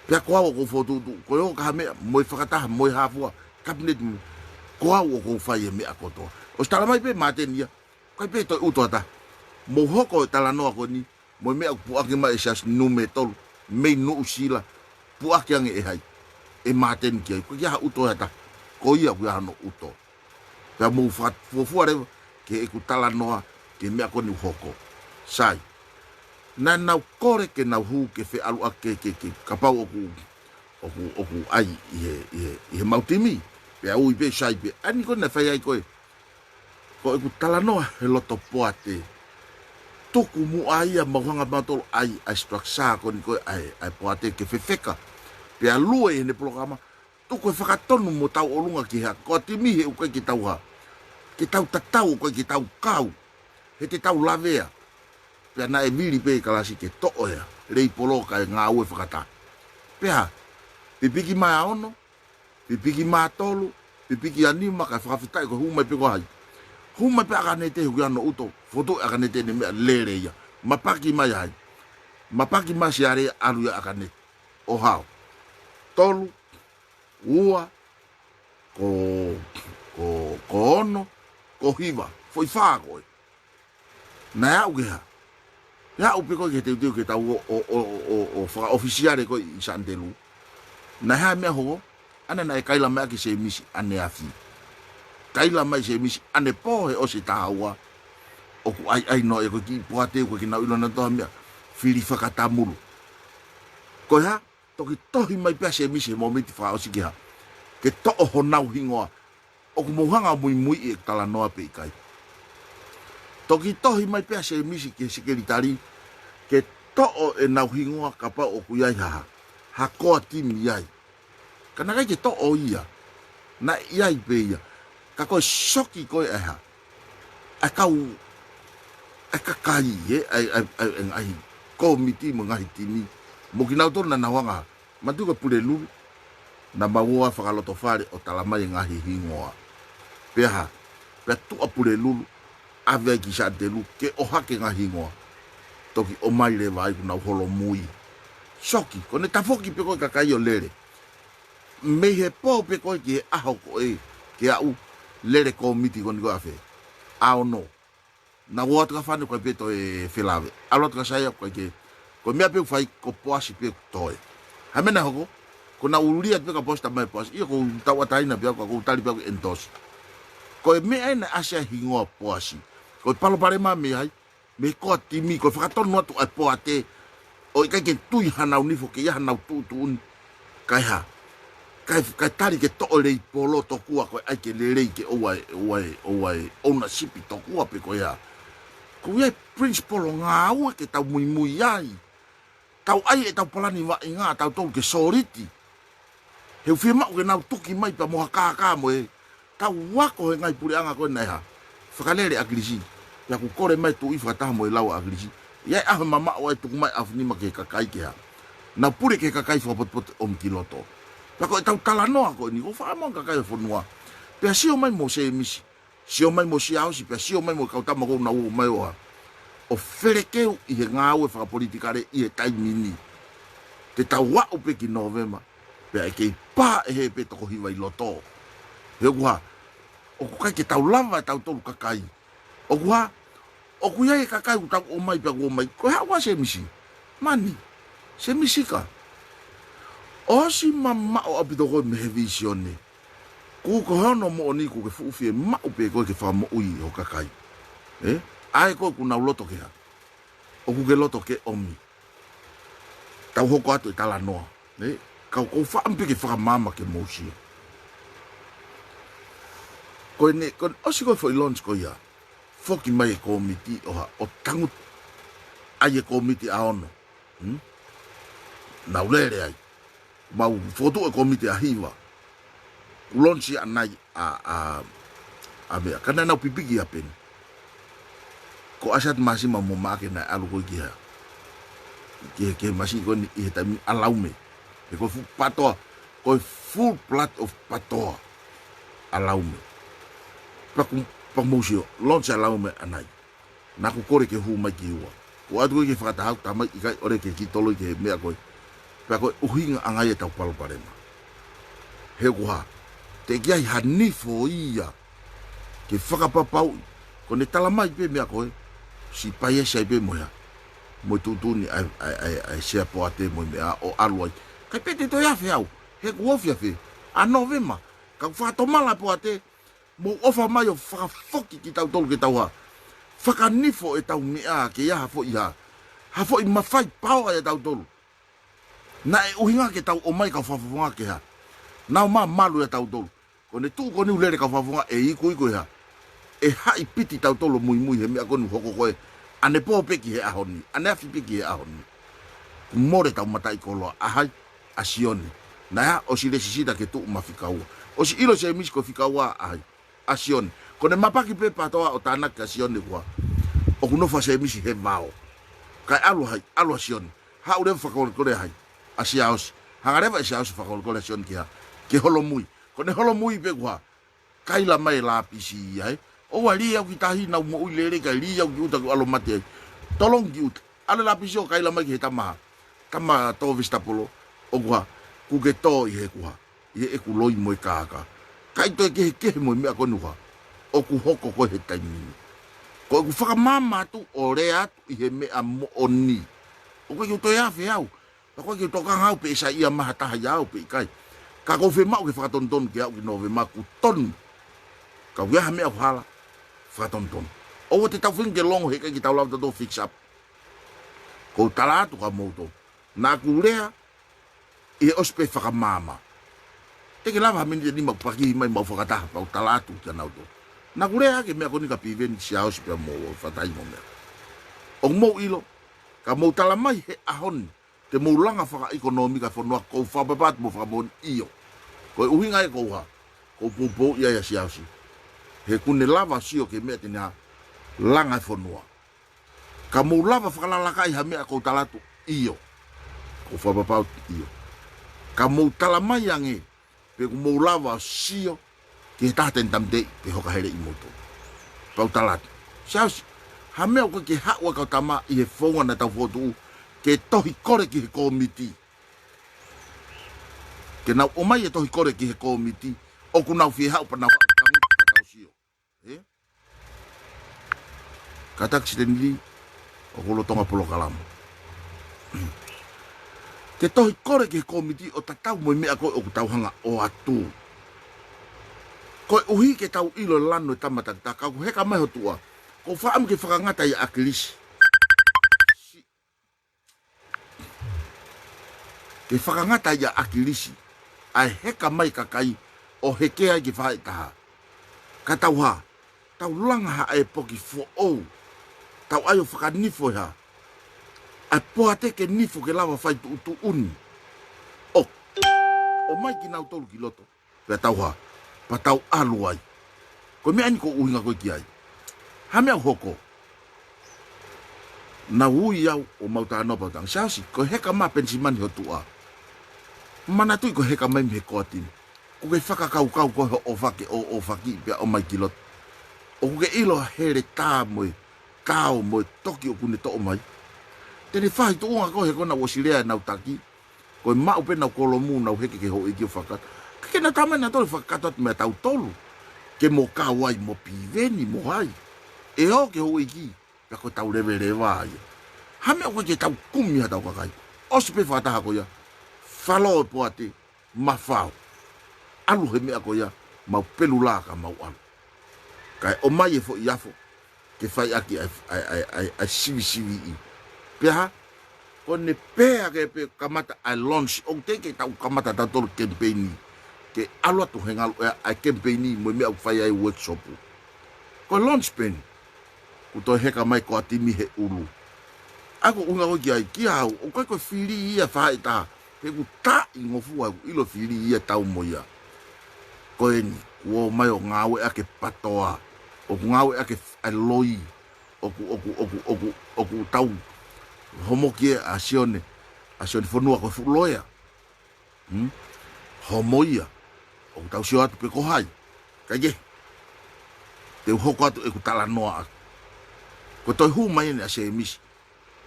Pea ko au kou fokotu'u, ko eo kaha mea, moi whakataha, moi hafua, kabinet mo, ko au kou whai e mea kotoa. O stala mai pe mateni ia, kai pe toi uto ata, mo hoko e tala noa ko ni, moi mea puake mai esas nume tolu, mei nuu sila, puake ange e hai, e mateni ki ai, ko kia ha uto ata, ko ia ku ia no uto. Pea mou fuafua rewa, ke e ku tala noa, ke mea ko ni hoko. Sai, na nau kore ke nau hu ke FE'ALU ke kapau oku ai i he mautimi, pea ui pe sai pe, ani ko na whai ai koe, ko e ku tala noa he loto poate, tuku mu aia mauhanga matolo ai a straksa ko ni koe ai poate ke whewheka, pea lue he ne programa, tuku e whakatonu mo tau olunga ki hea, ko timi he ukai ki tau ha, ki tau tatau koe ki tau kau, he te tau lavea, pea na e miri pe kalasi ke to'o hea, rei poloka e ngā ue whakata. Pea, pipiki mai aono, pipiki mai tolu, pipiki anima ka whakawhitai ko humai pe ko hai. Humai pe akanete hui ano uto, foto akanete ne mea lere ia. Mapaki mai hai. Mapaki mai si are alu ia akanete. O hao. Tolu, ua, ko ono, ko hiva. Foi whāko e. Nai au ke ha. Ya upe ko ke te ke tau o ofisiare ko i Santelu. Na ha me ho ana na kaila me ki se misi ane afi. Kaila mai se misi ane po he o se taua. O ku ai no e ko ki poate ko ki na ilo na to me. Fili fakatamulu. Ko ha to ki tohi mai pe se misi mo miti fa o si ki ha. Ke to ho nau hingoa. O ku mohanga mui e tala noa pe kai. To ki tohi mai pe se misi ke sekretari ke to'o e nau hingoa kapa o kuyai haha. Hakoa timi iai. Kana kai ke to'o ia. Na iai pe ia. Ka koe soki koe eha. A kau. A kakai e. Ai komiti mo ngahi timi. Mo ki nau tonu na nawanga. Matuka pule lulu. Na maua whakaloto whare o talamai ngahi hingoa. Peha. Pea tua pule lulu. Awea ki Santelu. Ke ohake ngahi hingoa. Toki o mai leva ai kuna HOLOMUI. Soki, kone tafoki pe koe kakai o lere. Mei he po pe koe ki he aho ko e. Ke au lere komiti koni koe afe. Ao no. Na watu ka whane koe peto e Fielau. Alo ka saya koe ke. Koe mea pe whai ko poasi pe toe. Hamena hoko. Kona ururia pe ka posta mai poasi. Ia ko tawa taina pe ko utali pe ko entos. Koe mea ena asia hingoa poasi. Koe palo pare ma me hai. Me ko timi ko whakatonu atu ai poate o kai ke tui hanau nifo ke ia hanau tu'un kai ha kai tari ke to'o lei polo tokua ko ai ke lelei ke oai ona sipi tokua pe ko ia ko ia principle nga au ke tau mui ai tau ai e tau palani wa inga tau tau ke soriti he fiema'u ke nau tuki mai pa moha ka mo e tau wako he ngai puri anga ko nei ha Falealea agrisi ya ku kore mai tu ifa ta mo lau agrisi ya ah mama o tu mai afni ma ke kakai ke ha na pure ke kakai fo pot om kiloto pa ko tau talano ko ni ko fa mo kakai fonua pe sio mai mo se misi sio mai mo Siaosi pe sio mai mo ka ta mo na u mai o ferekeu i he ngau e fa politikare i e taimini te tau wa o pe ki November pe ke pa he pe to hiva i loto he gua o kai ke tau lava tau tolu kakai o gua o kuia e kakai utang o mai pe o mai ko ha se misi mani se misi ka o si mama o abito ko me visione ku ko hono mo ni ku ke fufi ma o pe ko ke fa mo ui o kakai ai ko ku na loto ke ha o ku ke loto ke omi tau hoko atu tala noa ka ko fa ampe ke fa mama ke mosi ko ne ko o si ko foi lunch ko ya foki mai komiti o tangu ai komiti a ono na ulere ai mau foto e komiti a hiva ulonsi anai a be kana na pipiki apen ko asat masi mo make na alu ko kia ke masi ko ni eta alaume ko fu pato ko full plat of pato alaume Pamusio, lonsa laume anai. Na ku kore ke hu mai ki ua. Ko atu ke whakata hau tamai i kai ore ke ki tolo ke mea koe. Pea koe uhinga angai e tau palo parema. He kuha, te kiai hanifo ia. Ke whakapapau. Ko ne tala mai pe mea koe. Si pai e sai pe moia. Moi tutuni ai sea poate moi mea o aluai. Kai pete to ia whiau. He kuofia whi. A November. Ka whatomala poate. Mo ofa mai o whakafoki ki tau tolu ke tau ha. Whakanifo e tau mea ke ia hafo i ha. Hafo i mawhai paua e tau tolu. Na e uhinga ke tau o mai ka whafonga ke ha. Nau maa malu e tau tolu. Ko ne tuu ko ni ulere ka whafonga e iku ha. E hai piti tau tolu mui he mea konu hoko koe. Ane po peki he ahoni. Ane afi peki he ahoni. Kumore tau matai koloa. Ahai a Sione. Na ya o si resisida ke tuu mafikaua. O si ilo se misi ko fikaua ahai. A Sione. Kone mapaki pe patoa o tanak ka Sione kua. O kunofa se misi he vao. Kai alu hai, alu a Sione. Ha ure whakaolekore hai. A Siaosi. Hangarewa e Siaosi whakaolekore Sione ki ha. Ke HOLOMUI. Kone HOLOMUI pe kua. kaila mai la pisi ai o wali au kitahi na mo ulere ka li au ki uta ko alo mate tolong ki uta ala la pisi o kaila mai ki tama to vista polo o gua ku ke to i he kuha i e ku loi mo kaka kai to ke mo me ko nuha o ku hoko ko he taimi ko ku faka mama tu o rea tu i he me a mo oni o ko ki to ya FE'UNGA ko ki to ka hau pe sa ia ma ta ya o pe kai ka ko FE'UNGA ke faka ton ki au ki no ve ma ku ton ka wea me a hala faka ton o te tau finge long he ka ki tau lau to fix up ko tala tu ka moutolu na ku rea e ospe faka mama te ke lava mini ni ma paki mai ma faka ta pa tala tu ka na to na ku rea ke me ko ni ka Pivi ni Siaosi pe mo fatai mo me o mo ilo ka mo tala mai he ahon te mo langa faka ekonomika fonua ko fa babat mo fa bon io ko uhinga e ko ha ko popo ia ya Siaosi he kune lava sio ke me tina langa fonua ka mo lava faka la kai ha me ko tala tu io ko fa babat io ka mo tala mai ange pe ko mo lava sio ke ta tentam de pe hoka hele imoto pa tala Siaosi ha me ko ke ha wa ka tama i he fonga na fokotu'u ke tohi kore ki he komiti. Ke nau o mai e tohi kore ki he komiti, o ku nau FE'UNGA pa nau tangutu ka tau sio. Ka taksi te nili, o kulo tonga polo kalama. Ke tohi kore ki he komiti, o tatau mo mea koe o ku tau hanga o atu. Koe uhi ke tau ilo lano e tamata ta kau heka mai hotua, ko whaam ke whakangata i akilisi. Ke whakangata ia akilisi, ai heka mai kakai o hekea ki whae taha. Ka tau ha, tau langa ha e poki fo'ou, tau ayo whakanifo ha, ai poha teke nifo ke lava whai tu'uni. O mai ki nau tolu ki loto, pia tau ha, pa tau alu ai. Ko mea ni ko uhinga koe ki ai. Ha mea hoko, na ui au o mauta anopa tang. Siaosi, ko heka maa pensimani ho tua. Manatu'i ko heka mai me koatini. Ko ke fakaako ko o fake o faki pia o mai kilot. O ko ke ilo here tā moe, kao moe toki o kune to o mai. Tene whahi to unga ko he kona wasilea nau taki. Ko mau pe nau HOLOMUI nau heke ke ho iki o whakat. Ke na tamai na tolu whakatot mea tau tolu. Ke mo kawai mo piveni mo hai. E ho ke ho iki. Pia ko tau leva ai. Hame o ke tau kumi ha tau kakai. Osi pe whataha ko ia. Falo poate mafao alu he mea ko ia mau pelu la ka mau alu kai o mai e fo iafo ke fai aki ai sivi i pia ko ne pea ke pe kamata ai launch o te ke tau kamata ta tol campaign ke alu atu hengal ai campaign mo mea fai ai workshop ko launch pen ku to heka mai ko timi he ulu ako unga o ki au o ko fili ia fai ta peku ta ingofu au ilo fili ia tau moia. Koe ni, uo mai o ngawe ake patoa, o ngawe ake aloi, oku tau homokie a Sione Fonua ko fuloia. Homoia, o tau sio atu peko hai. Kaje, te hoko atu e ku tala noa aku. Ko toi hu mai ni a se emisi.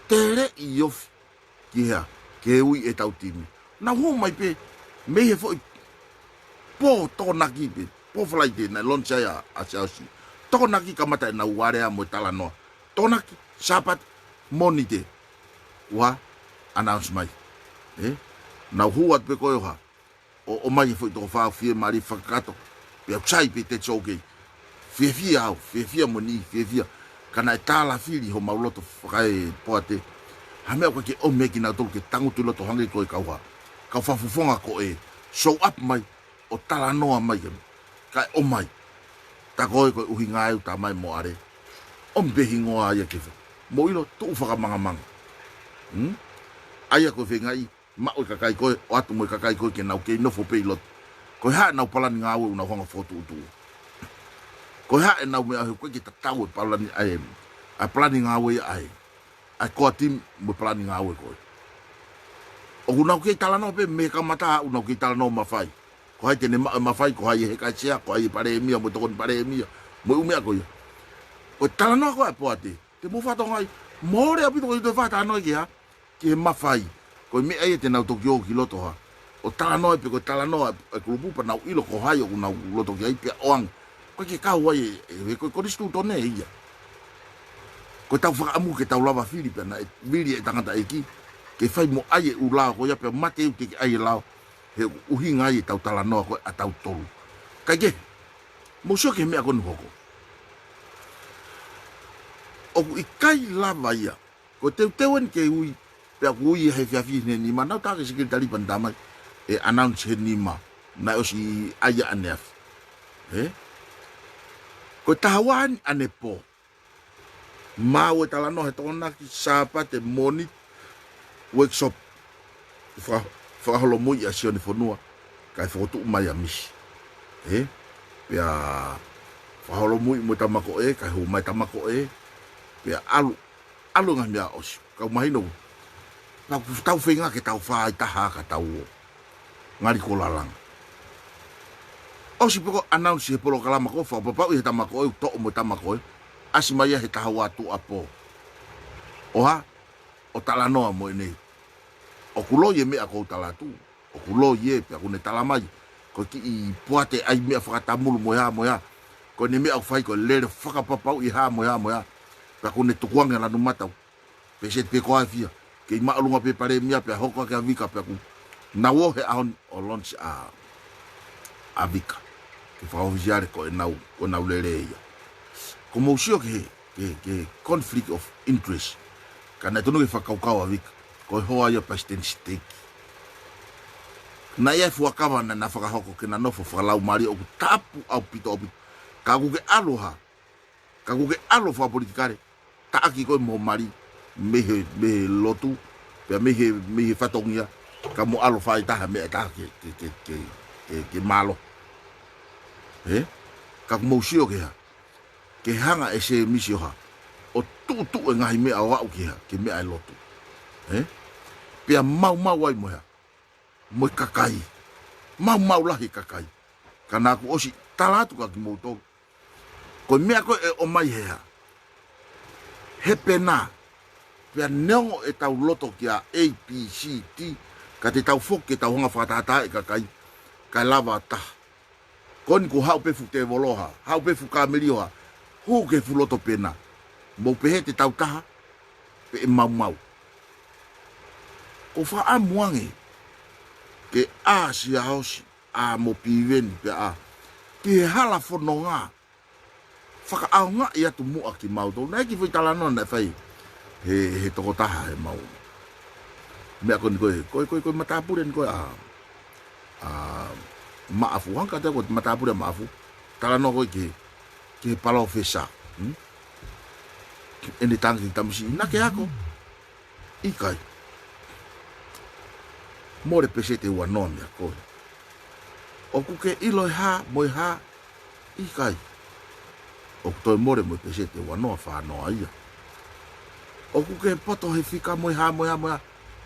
Tere i yofi, kia. Ke ui e tau timi. Na hu mai pe, me he foi po tonaki pe, po flaite na loncha ya a Siaosi. Tonaki kamata na uarea mo tala noa. Tonaki, sapat, monite. Wa, announce mai. Na hu at pe koe ha. O mai he foi to fa fiema'u fakaako. Pe chai pe te taukei. Fia moni, fia. Kana e tala fili ho mauloto fakai poate. Hame ko ke o meki na tolu ke tangutu loto hange ko e kauha. Kau whafufonga ko e show up mai o tala noa mai ke. Kai o mai. Ta koe ko uhi ngai ta mai mo are. O mbehi ngoa ia kefe. Mo ilo tu whaka manga. Aia ko whengai ma o kakai koe o atu mo kakai koe ke nau ke nofo pe ilot. Ko ha nau palani ngawe una honga fokotu'u. Ko ha e nau me ahe koe ke tatau e palani ae. A palani ngawe ae. Ai koa tim mo plani ngawe koe. O kunau kei tala no pe me kamata unau kei tala no mawhai. ko hai tene mawhai ko hai he kai sea ko hai pare mia mo tokon pare mia mo umea ko ia ko tala no ko po ate te mo fa tongai mo re apito ko te fa ta no ia ke mawhai ko me ai te nau tokyo ki loto ha o tala no pe ko tala no e klubu pa nau ilo ko hai o nau loto ki ai pe oang ko ke ka wai ko ristu tone ia ko tau whakaamu ke tau lava Filipa na vili e tangata eki ke whai mo ai e ulao ko ia pe mate u te ki ai lao he uhinga ai tau tala noa ko a tau tolu kai ke mo so ke mea konu hoko o i kai lava ia ko teuen ke ui pe aku ui he fiafi ne ni ma nau ta ke sikiri tali pandamai e announce he ni ma na o si aia aneaf ko tahawan ane po mau e tala no he tona ki sapa te moni workshop fa HOLOMUI a Sione Fonua kai fokotu'u mai a misi pea fa HOLOMUI mo tamako kai hu mai tamako pea alu nga mea osi kau mahino tau whenga ke tau whai taha ka tau ngari ko lalang osi poko announce he polo kalama ko fa papau he tamako to mo tamako asi mai he taha watu apo oha o tala noa mo nei o kulo ye me ako tala tu o kulo ye pe ako ne tala mai ko ki I puate ai me whakatamulu moya ko ne me ako fai ko lere whakapapau I ha moya pe ako ne tukuanga lanu matau pe set pe koa fia ke I maalunga pe pare mia pe hoko ke avika pe ako na wo he ahon o launch a avika ke whaoviziare ko nau lere ia ko mousio ke conflict of interest kana tonu ke whakaukau avika ko hoa ia pasten steki na ia fuakawa na whakahoko ke na nofo fakalau mari o tapu au pito ka ku ke aloha fa politikare taaki ko mo mari mehe lotu pe mehe fatongia ka mo alo fa ita me ta ke malo ka mo sio ke hanga ese misio ha o tu ngai me awa ke me ai lotu pia mau ai moha mo kakai mau lahi kakai kana ku osi talatu ka moutolu ko mea ko e o mai he pena pia neongo e tau loto ki a APCT ka te tau foke tau honga whakatata e kakai kai lava ta koni ku hau pefu te voloha hau pefu ka milioha hu ke fu loto pena mo pehe te tau taha pe e mau o fa amuange ke a Siaosi a mo Pivi pe a ke hala fononga fakaanga ia tu mu aki moutolu na ki fitala no na fai he toko taha he mau me ko ko matapure ko a maafu hanka te ko matapure maafu tala no ko ke palo fesa ene tangi tamsi na ke ako ikai more pesete ua nome a koe. O kuke ilo ha, moi ha, ikai. O kutoe more moi pesete ua noa whanoa ia. O kuke poto he fika moi ha,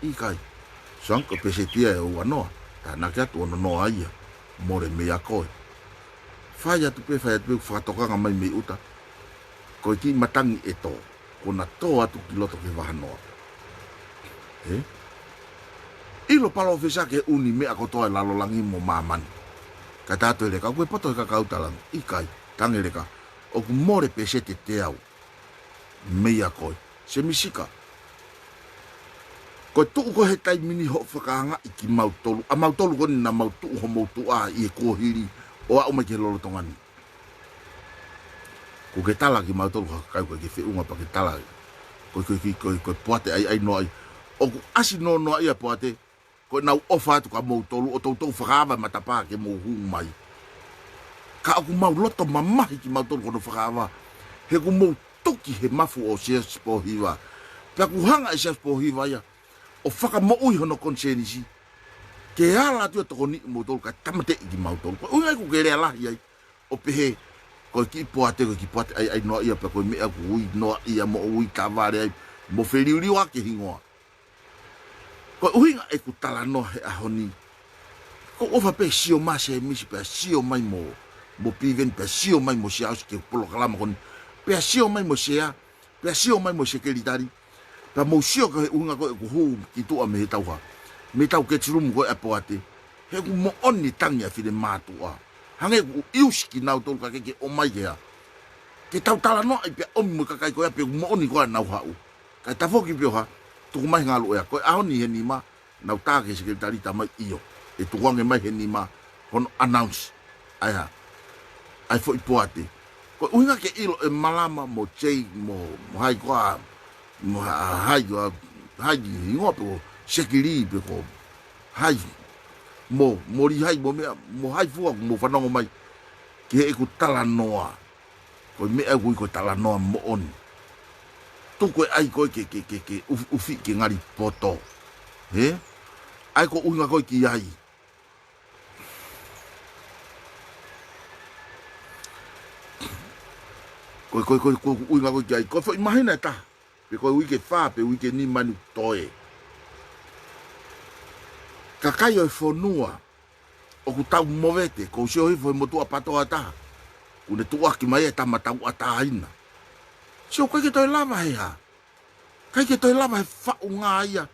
ikai. Sanko pesetia e ua noa, tāna kia tu ono noa ia, more mea koe. Whaia tupe whakatokanga mai mei uta. Koe ki matangi e tō, kona tō atu ki loto ke wahanoa. Ilo palo fesa ke uni mea kotoa lalo langi mo mamani. Ka tātou e reka, koe poto e kakauta lang, ikai, tange reka, o ku more pesete te au. Mea koe, se misika. Koe tuu ko he tai mini ho whakaanga i ki moutolu. A moutolu koni na moutu'u ho moutu'a i e kohiri o a umai ke lolo tongani. Ko ke tala ki moutolu kakau koe ke FE'UNGA pa ke tala. Koe poate ai no ai. O ku asi no ia poate. Ko nau ofa tu ka moutolu o tautou whakawa matapa ke mouhu mai. Ka aku mau loto mamahi ki moutolu kono whakawa. He ku moutuki he mafu o Siaosi Pohiva. Pea ku hanga e Siaosi Pohiva ia. O whakamoui hono konsenisi. Ke ala tua toko ni moutolu ka tamate i ki moutolu. Ko ungai ku kerea lahi ai. O pehe ko ki poate ai noa ia pea ko mea ku ui noa ia mo ui taware ai. Mo wheriuriwa ke hingoa. Ko uhinga e ku tala no he ahoni Ko ofa pe sio ma se misi pe sio mai mo piven pe sio mai mo siaosi ke polo kalama kon pe sio mai mo sea pe sio mai mo se ke litari pa mo sio ka unga ko hu ki tu me tau ha me tau ke trum ko apoate he ku mo oni tangi a fide matua hange ku iuski nau tol ka ke o mai ya ke tau tala no pe o mo ka kai ko pe mo oni ko na ha u ka ta foki pe ha tu mai ngalu ya ko a oni he ni ma nau ta ke se ke litari ta mai io e tu wange mai he ni ma on announce ai foi poate ko unga ke ilo e malama mo chei mo hai kwa mo hai ngopo sekiri pe ko hai mo ri hai mo hai fu mo fanongo mai ke e ku tala noa ko me e ku ko tala noa mo on tu ko ai ko ke ufi ke ngari poto ai ko unga ko ki ai ko uinga ko ai ko foi imagina ta pe ko ui ke fa pe ui ke ni manu toe kakayo e fonua o ku tau movete ko sio foi motu apato ata une tua ki mai ta mata ata ina sio ko ke toi lava ha kai ke toi lava FE'UNGA ia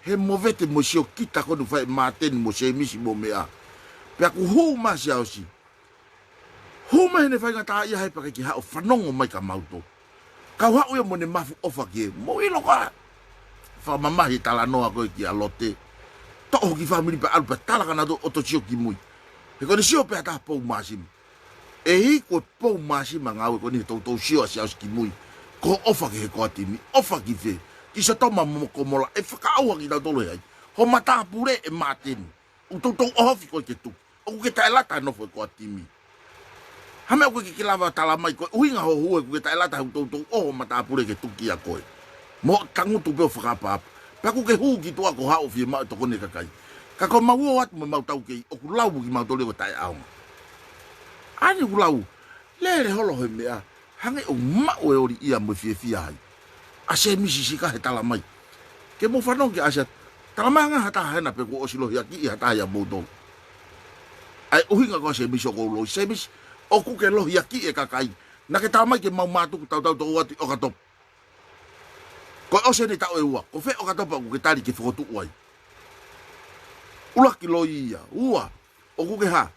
he movete mo sio kita ko no fai maten mo se misi mo mea pe ku hu ma Siaosi huma hene whainga tā ia hei pake ki hao whanongo mai ka mauto. Kau hao ia mo ne mafu ofa ki e, mo ilo ka. Whamamahi tala noa koe ki a lote. Toho ki whamiri pa alu pa tala ka nato oto sio ki mui. He kone sio pēr tā pou māsima. E hi koe pou māsima ngāwe kone he tau sio a Siaosi ki mui. Ko ofa ki he koa timi, ofa ki whe. Ki sa toma moko mola, e whakaaua ki tau tolo hei. Ho mata pure e māteni. U tau ohofi koe ke tu. O ke tae lata nofo e koa timi. Hame ko ki lava tala mai ko uinga ho hu ko ta lata hu to o mata pure ke tuki a ko mo Ngutu pe fakapa pa ku ke hu ki to ko ha o fiema'u to ko ne kai ka ko mau wat mo mau taukei o ku lau ki mau to le ko tai au ani ku lau le holo he mea hange o ma o ori ia mo fie ai a se mi si ka he tala mai ke mo fano ki asa tala mai nga hata hena pe ko osilo ya ki hata ya moutolu ai uinga ko se mi so ko lo se mi o ku ke lohi aki e kakai na ke tamai ke mau matu tau ati o katop ko o se ni tau e ua ko fe o katop ku ke tari ke fokotu'u ai ula ki loia ua o ku ke ha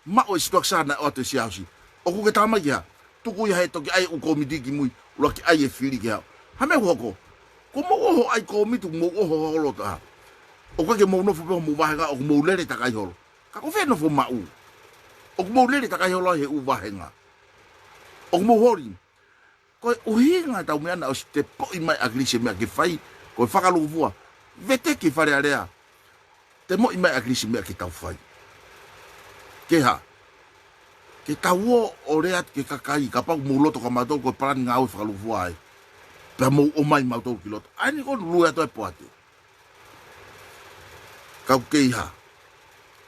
ma o situak sana o te Siaosi o ku ke tamai ke ha tuku ia he toki ai u komiti ki mui ula ki ai e fili ke ha hame Hoko ko mo oho ai komitu mo oho holo ta o ku ke mo no fu mo vahenga o mo lere takai holo ka ko fe no fu mau o mo lele ta kai holo he u vahenga o mo hori ko uhinga ta me ana o te po i mai aglise me ke fai ko fakalao vua vete ki Falealea te mo i mai aglise me ke tau fai ke ha ke tau o reat ke kakai ka pa mo loto ka mato ko plan ngau fakalao vua ai pe mo o mai mato ki loto ani ko lu ya to e poate ka ke ha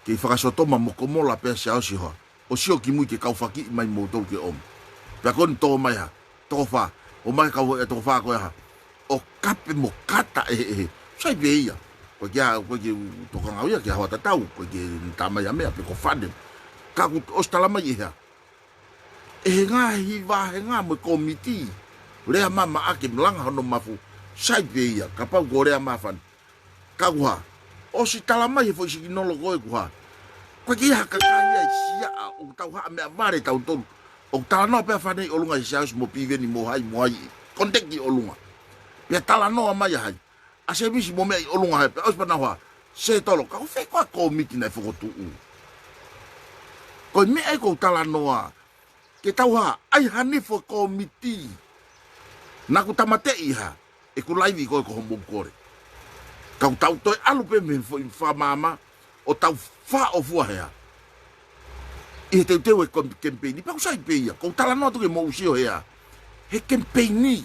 ke whakasotoma mo komola pe Siaosi hoa. O sio ki mui ke kaufaki mai moutolu ke om. Pea koni tō mai ha, tō wha, o mai kau e tō wha koe ha. O kape mo kata e. Sai pe ia. Koe kia, koe ki tokangau ia, kia hawa tatau. Koe ki tamai a mea, pe ko whane. Ka ku ostala mai e ha. E ngā hiwa, he ngā mo komiti. Rea mama ake mlanga hono mafu. Sai pe ia, ka pau ko rea mafan. Ka kuha. O si tala mai he fo isi kinolo koe kuha. Koe ki haka kaya i Sia'a o tau haa mea vare tau tolu. O tala noa pia whanei olunga i Siaosi mo Pivi mo hai konteki olunga. Pia tala noa mai hai. A se misi mo mea i olunga hai. Pia ospa na hoa. Se tolo. Ka uwhe koa komiti na fokotu'u. Koe mea i kou tala noa. Ke tau haa. Ai hanifo komiti. Naku tamate i ha. E ku laivi koe ko hombong kore. Kau tau toi alu pe me fo fa mama o tau fa o fua hea. I te teu e campaign pa usai pe ia. Ko tala no to ke mo usio hea. He campaign ni.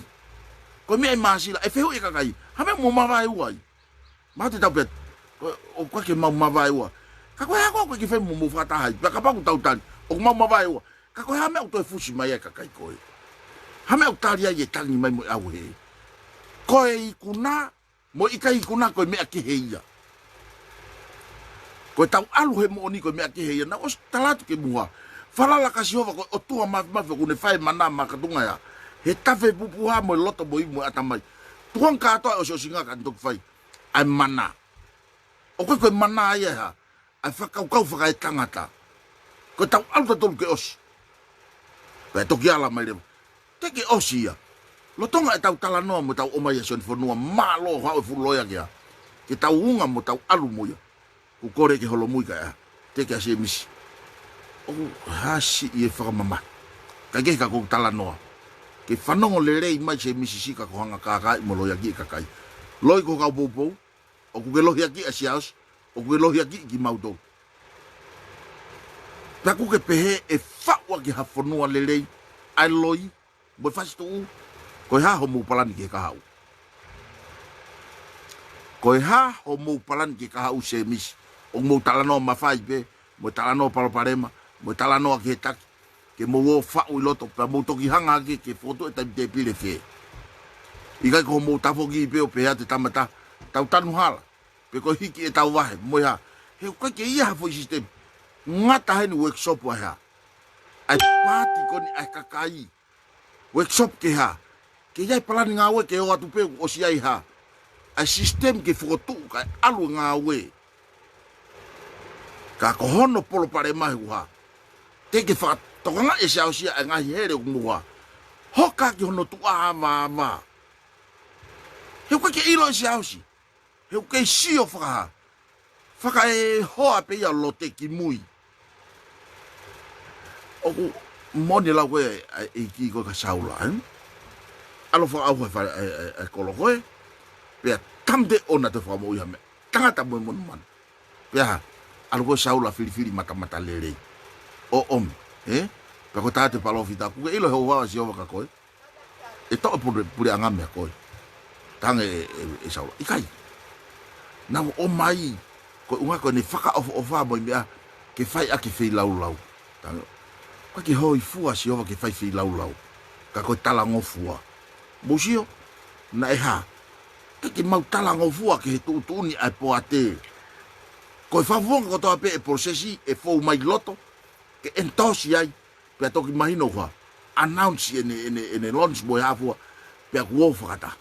Ko me ai masila e feu e kakai. Ha me mo mava e uai. Ma te tau pe o kwa ke mau mava e ua. Ka ko ha ko ke fe mo mo fata hai. Pa ka pa ku tau tan. O mau mava e ua. Ka ko ha me o to fusi mai e kakai ko. Ha me o taria ye tangi mai mo au he. Ko e kuna mo ikai kuna ko mea ki heia. Ko tau alu he mo ni ko me ke he na os talatu ke mua. Falala ka Sihova ko o tua ma ko ne fai mana ma ka tunga ya. He tafe pupu ha mo loto mo imu atamai. Tuang ka to o so singa ka tok fai. Ai mana. O ko mana ya ha. Ai fakau faka tangata. Ko tau alu tolu ke os. Pe to ki ala mai le. Te ke osia. Lo tonga e tau tala noa mo tau omai Sione Fonua malo ha o fuloia kia. Ke tau unga mo tau alu mo ya. Ku kore ke HOLOMUI ka ya. Te ke ase misi. O hasi i e whakamama. Ka ke ka ko tala noa. Ke whanongo le rei mai se misi sika ko hanga kakai mo loia ki kakai. Loi ko kau poupou. O ku ke lohi aki a Siaosi. O ku ke lohi aki ki mautolu. Ta ku ke pehe e whaua ki hafonua le rei. Ai loi. Mo fasto'u. Ko ha ho mo palani ke ka hau. Ko ha ho mo palani ke ka hau se mis. O mo talano ma fai pe, mo talano palo parema, mo talano ke tak ke mo wo fa u loto pa mo toki hanga ke foto e te pile fe. Ikai ko mo tafoki pe o pe te tamata, tau tanu hala. Pe ko hiki e tau wahe, mo ha. He ko ke ia fo system. Ngata he ni workshop wa ha. Ai pati ko ni ai kakai. Workshop ke ha. Ke iai palani ngā we ke o atu peu o si ai ha. A sistem ke fokotu'u ka alu ngā we. Ka kohono polo pare mahi uha. Te ke whakatokanga e Siaosi e ngahi here umuha. Hoka ki hono tu'a ma. Heu ka ke ilo e Siaosi. Heu ke sio whakaha. Whaka e hoa pe ia lo te ki mui. Oku moni lau koe e ki koe ka saula. Alo wha au e kolo koe. Pea tamde ona te wha mo iha me. Tangata mo monu man. Pea alo koe saula fili mata lerei. O om. Pea koe tate palo fita. Kuke ilo heo wawa Sihova ka koe. E toa pure angame a koe. Tange e saula. Ikai. Nau o mai. Koe unga koe ne whaka o wha mo i mea. Ke whai a ke Fielau. Tange. Koe ke hoi fua Sihova ke whai Fielau. Ka koe tala ngofua. Musio, na e ha. Ke mau tala ngofua ke he tu'uni ai PAATI. Ko e whawonga ko toa pe e prosesi e fou mai loto. Ke entosi ai. Pea toki mahino hua. Announce ene launch mo e hafua. Pea kuo whakata.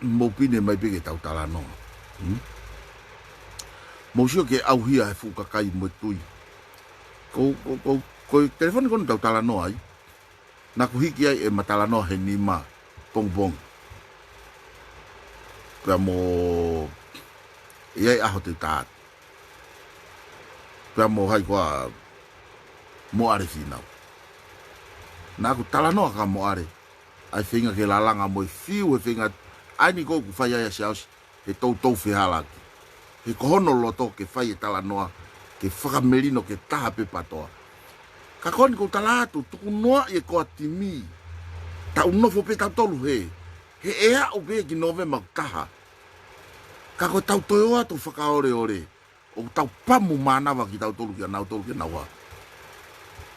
Mo pine mai peke tau tala no. Musio ke au hia e fu kakai mo tui. Ko telefoni kono tau tala no ai. Na ku hiki ai e matalano he nima pong. Pea mo iai aho te taat. Pea mo hai koa mo are finau. Na ku talano ka mo are. Ai whinga ke lalanga mo e fiu e whinga. Ai ni kou ku whai ai a Siaosi. He tau whihalaki. He kohono loto ke whai e talanoa. Ke whakamerino ke taha pe patoa. Ka koni ko talatu tuku noa e ko timi. Ta unofo pe tau tolu he. He ea o be ki November taha. Ka ko tau toyo atu whakaore ore. O tau pamu manawa ki tau tolu ki a nau tolu ki naua.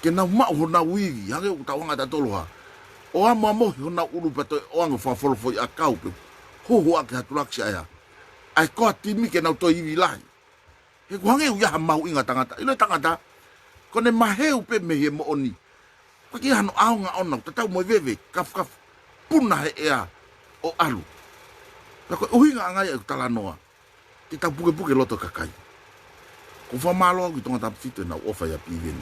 Ke nau mao ho nau wigi. Hange o tau hanga ta tolu ha. O amo amohi ho nau uru pato o anga whawholofo i a kaupe. Hoho ake hatulaki aya. Ai ko timi ke nau toi iwi lahi. He kuhange uyaha mahu'inga tangata. Ilo tangata. Kone maheu pe mehe mo oni. Paki hano aonga ona. Tatau mo veve. Kaf. Puna he ea. O alu. Kako uhinga angai e tala noa. Te tau puke loto kakai. Ko whamalo au ki tonga tapu fito na ofa ya Pivi.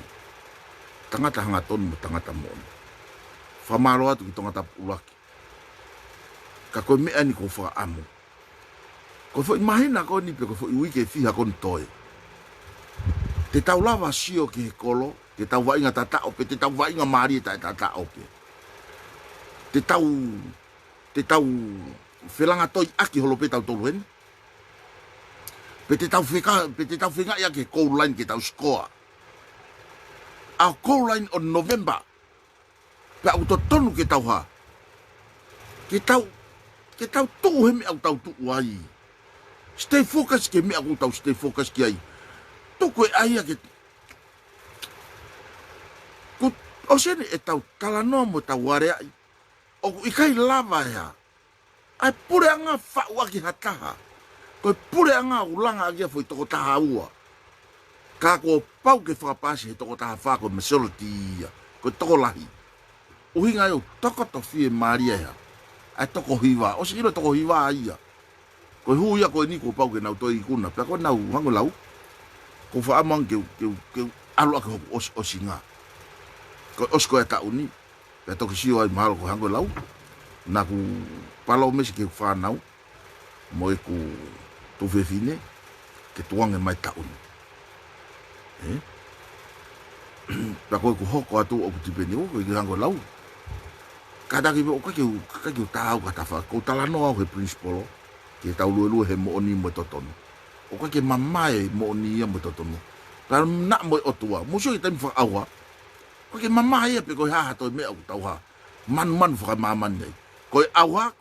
Tangata hanga tonu mo tangata mo oni. Whamalo atu ki tonga tapu ulaki. Kako mea ni ko whaka amo. Ko fo imahina ko ni pe ko fo iwike fiha kon toe. Te tau lava sio ki he kolo, te tau wainga tatao pe, te tau wainga maari e tatao pe. Te tau whelanga toi aki holo pe tau tolu hen. Pe te tau whenga ia ke call line ke tau scoa. A call line on November. Pe au to tonu ke tau ha. Ke tau tuu he me au tau tuu ai. Stay focus ke me au tau stay focus ki ai. Tuku e aia ke... O sene e tau talanoa mo tau ware ai. O ikai lava ea. Ai pure anga whau aki hataha. Ko pure anga ulanga agia foi toko taha ua. Ka ko pau ke whakapasi he toko taha whako me solotia. Ko toko lahi. Uhinga eu toko to fie maria ya. Ai toko hiva. O si ilo toko hiva ia. Ko hu ia ko ni ko pau ke nau toi kuna. Pea ko nau hango lau. Ko wha amang ke alu ake hoku osinga. Ko osko e ta uni. Pea toki sio ai mahalo ko hango lau. Na ku palau mesi ke whanau. Mo e ku tuwewhine. Ke tuange mai ta uni. Pea koe ku hoko atu o ku tipeni o ko i hango lau. Kadaki o kake tau ka tafa ko talano au he principal ke tau lulu he mo oni mo totono o kake mamae mo oni mo totono par na mo otua muso i tami fa awa kake mamae pe ko ha to me au tau ha man fa mama nei ko awa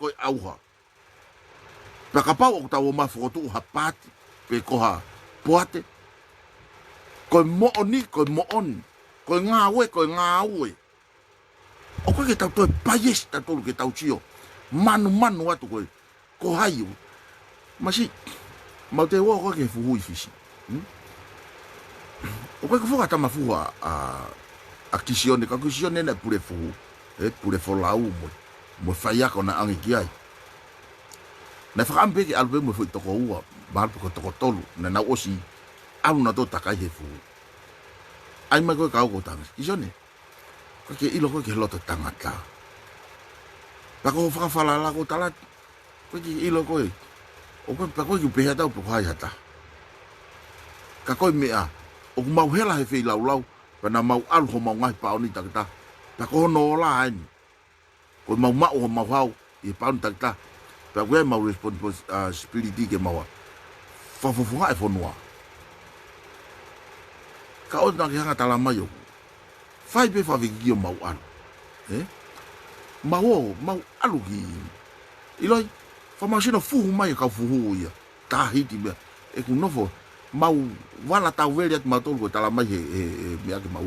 pa ka pau o tau ma fokotu'u ha PAATI pe ko ha poate ko mo oni ko ngawe o koe ke tau toi paiesi ta tolu ke tau tio. Manu atu koe. Ko haiu. Masi, mau te ua koe ke fuhui fisi. O koe ke fuha tama fuha a kisione. Ka kisione na pure fuhu. Pure Fielau mo faiako na angi ki ai. Na whakampe ke alube mo fui toko ua. Mahalpe ko toko tolu. Na nau osi. Alu na to takai he fuhu. Ai mai koe kau ko tangas. Kisione. Koe ke ilo koe ke loto tangata. Pako whakawhalala ko talat. Koe ke ilo koe. O koe pa koe ki pehe tau pako hai hata. Ka koe mea. O ku mau hela he Fielau. Pana mau alu ho mau ngahi paoni takita. Pako hono ola haini. Koe mau ho mau hau. I paoni takita. Pako e mau responsibility ke maua. Whafufunga e fonua. Ka o na ki hanga talamai o. Fai pe whawiki o mau alu. Mau alu ki. Iloi, whamasino fuhu mai kau fuhu ia. Tahiti mea. E ku nofo, mau wala tau veri atu mautolu ko tala mai he mea ke mau.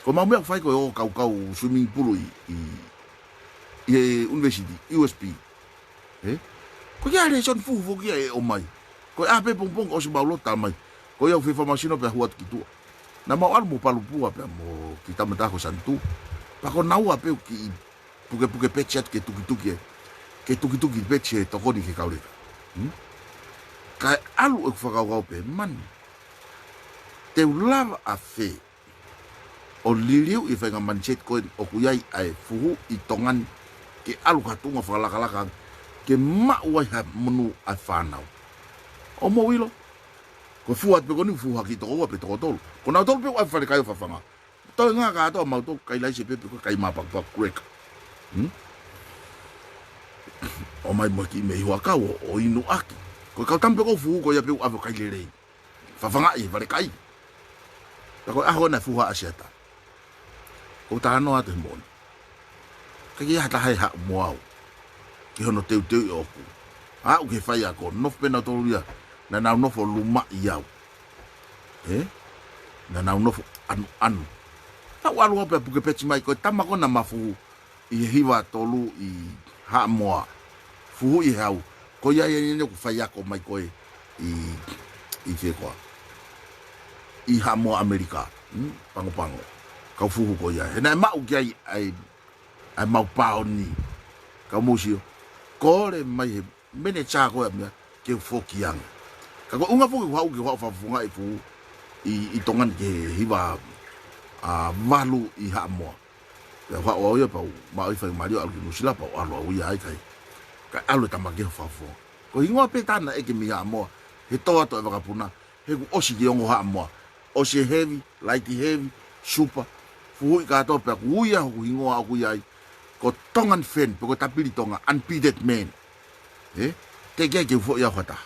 Ko mau mea whai ko o kau swimming pool i university, USP. Ko kia re son fuhu kia e o mai. Ko e ape pongpong o si mau lo tala mai. Ko iau whamasino pe huat ki tua. Na mau alu mo palupua pe mo kita matako santu. Pako nau apeu ki puke pechat ke tuki peche tokoni ke kaureka. Kai alu e whakau pe man. Te ulava a fe. O liliu i whainga manchet koe o kuyai ai fuhu i tongan ke alu katunga whakalakalaka ke mauai ha munu ai whanau. O mo wilo. Ko fuat pe koni fuha ki toko ua pe toko tolu. Ko nau tolu pe ua whare kai o whawhanga. Toi ngā ka atoa mau tolu kai laise pe ko kai mapak kureka. O mai mo ki me hua kau o inu aki. Ko kau tampe ko fuhu ko ia pe ua kai lerei. Whawhanga i whare kai. Ko aho na fuha Asiata. Ko tāno atu he moni. Kaki hata hai ha moau. Ki hono teu i oku. Ha uke whai ako nof pena tolu ia. Na nau nofo luma iau. Na nau nofo anu. Tau alu ape puke peti mai koe tamako na mafuhu i hiwa tolu i haa moa. Fuhu i hau. Ko ia nene ku whaiako mai koe i whekoa. I haa moa Amerika. Pango. Kau fuhu ko ia. Hena e mau ki ai mau pao ni. Kau musio. Kore mai he mene cha koe mea ke fokianga. Kako unga fuki hau ki hau whafunga i fu i tongan ke hiwa malu i haa moa. Pea hau au ia pau maa i whai mario alu ki nusila pau alu au ia ai kai. Kai alu e tamake whafunga. Ko hingoa pe tana eke mi haa moa. He toa to e wakapuna. He ku osi ki ongo haa moa. Osi heavy, light heavy, super. Fuhui katoa pea ku uia hoku hingoa au ia ai. Ko tongan fen, pe ko tapiri tonga, unbeaten man. Te kia ke ufo ia whata.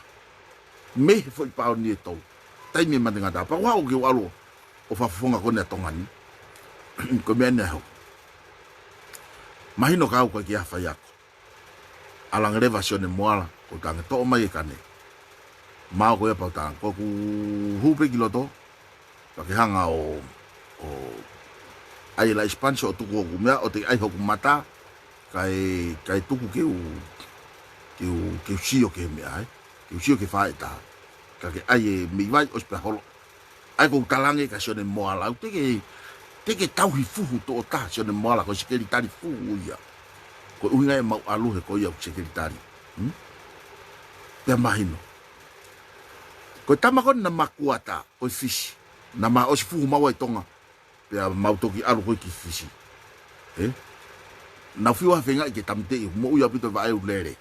Me foi pau ni tau. Tai me mandenga ta. Pa wa o ke walo. O fa fonga ko ne tongani. Ko me ne ho. Mahino ka ko ki afa yako. Alang leva sione moala ko tanga to mai kane. Ma ko ya pa tanga ko ku hupe kiloto. Pa ke hanga o ai la expansion o tuku ku mea o te ai hoku mata kai tuku ke u sio ke me ai. ke usio ke fae ta ka ke ai mi vai os pe holo ai ko talange ka sione moala te ke tau hi fuhu to ta sione moala ko sikeli tari fuhu ia ko uhinga e mau alu he ko ia sikeli tari pe mahino ko tamako na makuata ko fish na ma os fuhu mau e tonga pe mau toki alu ko ki fish na fiwa fenga ke tamte mo uia pito vai ulere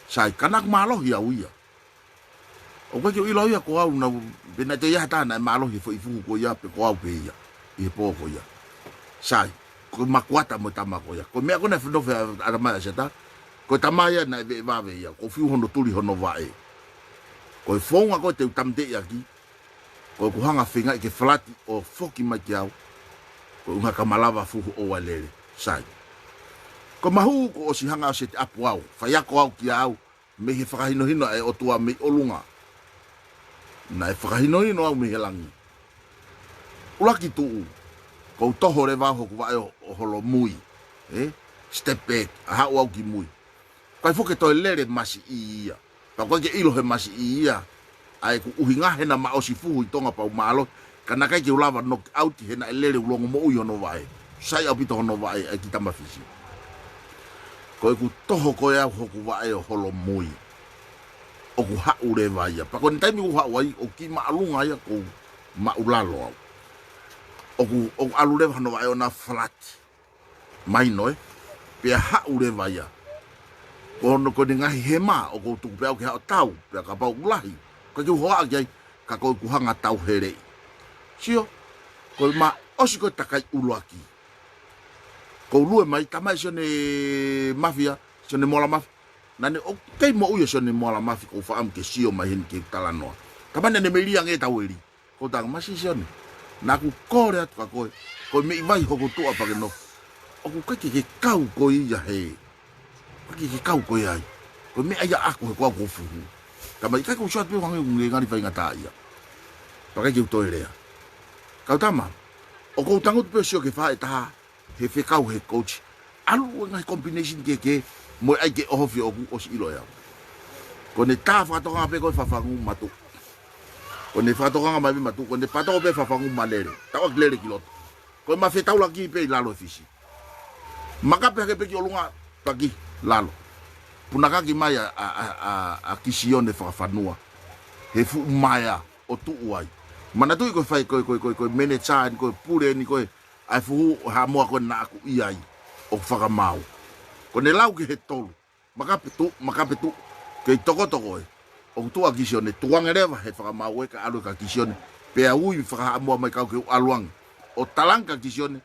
sai kanak malo ia uia o ko ke ilo ia ko au na bena te ia ta na malo hi fo ifu ko ia pe ko au pe ia e po ko ia sai ko makuata mo tamako ia ko me ko na fino fe ara mai Asiata ko tamaya na ve va ve ia ko fiu hono tuli hono vai ko fonga ko te tamte ia ki ko ku hanga fenga ke flati o foki mai kiau ko unha kamalava fu o walele sai ko mahu ko si hanga se apu au fa ko au ki au me he whakahino hino e o tua me olunga na e whakahino hino au me he langi ulaki tuu ko toho le waho ku vai o HOLOMUI step back a hau au ki mui kai fuke toi lere masi ia pa ko ke ilo he masi ia ai ku uhinga he na ma o si fuhu i tonga pa umalo kana kai ke ulava knock out he na lere ulongo mo uyo no vai sai apito hono vai ai kita mafisi ko ku toho ko ya hoku vai o HOLOMUI o ku hau le vai pa ko ntai mi ku hau ai o ki maalunga ya ko maulalo o alu le no vai ona flat mai noi pe hau le vai ko no ko ninga hema o ko tu pe o ke hau tau pe ka pa ulahi ko ku hoa ai ka ko ku hanga tau here sio ko ma osiko takai uluaki ko lue mai tamai sione mafia sione mola mafia nane o kei mo uyo sione mola mafia ko fa am ke sio mai hen ke talanoa kamane ne melia nge taweli ko tang masi sione na ku kore at ka ko me vai fokotu'u pa ke no o ku ke kau ko ia he ke kau ko ia ko me aya aku ko ko fu kamai ka ko shot pe wangi nge ngari fa ngata ia pa ke to ile ka tama o ko tangut pe sio ke fa eta he fakaako he coach alu nga combination ke mo ai ke ofi o ku os ilo ya ko ne ta fa to nga pe ko fa fangu matu ko ne fa to nga ma matu ko ne pa to pe fa fangu malere ta o glere kilot ko ma fe taula ki pe lalo fisi maka pe ke pe ki olunga pagi lalo punaka ki mai a ki Sione Fonua he fu maya o tu uai Manatu'i ko fai ko mene chan ko pure ni ko ai fu ha mo ko na ku iai o fakama'u ko ne lau ki he tolu makape tu ke toko o tu a ki Sione tuang leva he fakama'u ka alu ka ki Sione pe a ui fa mo mai ka ke aluang o talanka ki Sione